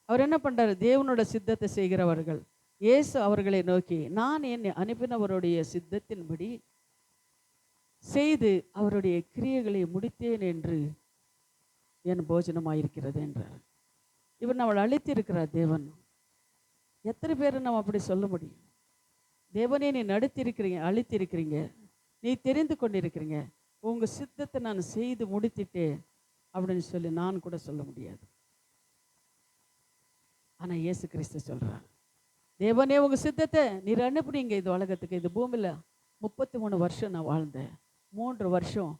அவர் என்ன பண்றாரு, தேவனோட சித்தத்தை செய்கிறவர்கள். இயேசு அவர்களை நோக்கி, நான் என்னை அனுப்பினவருடைய சித்தத்தின்படி செய்து அவருடைய கிரியைகளை முடித்தேன் என்று என் போஜனமாயிருக்கிறது என்றார். இவர் நம்மளை அழைத்திருக்கிறார் தேவன். எத்தனை பேர் நம்ம அப்படி சொல்ல முடியும், தேவனே நீ அழைத்திருக்கிறீங்க, நீ தெரிந்து கொண்டிருக்கிறீங்க, உங்கள் சித்தத்தை நான் செய்து முடித்துட்டேன் அப்படின்னு சொல்லி நான் கூட சொல்ல முடியாது. ஆனால் இயேசு கிறிஸ்து சொல்கிறார், தேவனே உங்கள் சித்தத்தை நீர் அனுப்புனீங்க இது உலகத்துக்கு. இது பூமியில் 33 வருஷம் நான் வாழ்ந்தேன். 3 வருஷம்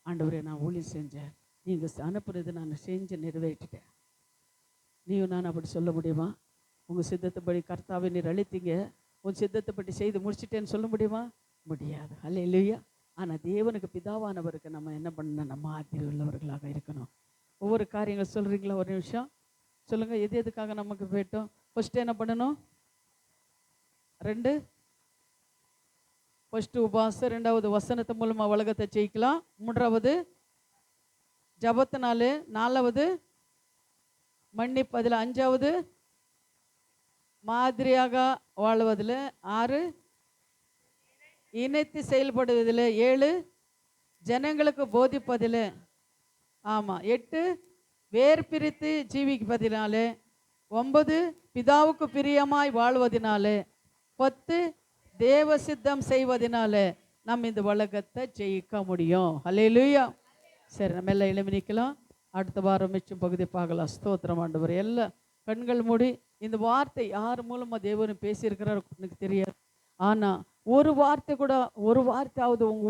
ஆண்டவரே நான் ஊழியம் செஞ்சேன். நீங்கள் அனுப்புறது நான் செஞ்சு நிறைவேற்றிட்டேன். நீயும் நான் அப்படி சொல்ல முடியுமா? உங்கள் சித்தத்தைப்படி கர்த்தாவை நீர் அழித்தீங்க, உன் சித்தத்தைப்படி செய்து முடிச்சிட்டேன்னு சொல்ல முடியுமா? முடியாது. அல்லேலூயா. ஆனால் தேவனுக்கு பிதாவானவருக்கு நம்ம என்ன பண்ணணும்? நம்ம மாதிரி உள்ளவர்களாக இருக்கணும். ஒவ்வொரு காரியங்கள் சொல்கிறீங்களா? ஒரு நிமிஷம் சொல்லுங்கள். எது எதுக்காக நமக்கு போயிட்டோம்? ஃபஸ்ட்டு என்ன பண்ணணும்? 2 ஃபஸ்ட்டு உபாசம், 2வது வசனத்து மூலமாக உலகத்தை ஜெயிக்கலாம், 3வது ஜபத்தினால, 4வது மன்னிப்பதில், 5வது மாதிரியாக வாழ்வதில், 6 இணைத்து செயல்படுவதில், 7 ஜனங்களுக்கு போதிப்பதில், ஆமாம் 8 வேர் பிரித்து ஜீவிப்பதினாலே, 9 பிதாவுக்கு பிரியமாய் வாழ்வதினாலே, 10 தேவ சித்தம் செய்வதனாலே நம்ம இந்த உலகத்தை ஜெயிக்க முடியும். அல்லேலூயா. சரி, நம்ம எல்லாம் எழுப்பி நிற்கலாம். அடுத்த வாரம் மிச்சம் பகுதி பார்க்கலாம். ஸ்தோத்திரம் ஆண்டவர். எல்லாம் கண்கள் மூடி. இந்த வார்த்தை யார் மூலமாக தேவன் பேசியிருக்கிறார் எனக்கு தெரியாது. ஆனால் ஒரு வார்த்தை கூட, ஒரு வார்த்தையாவது உங்கள்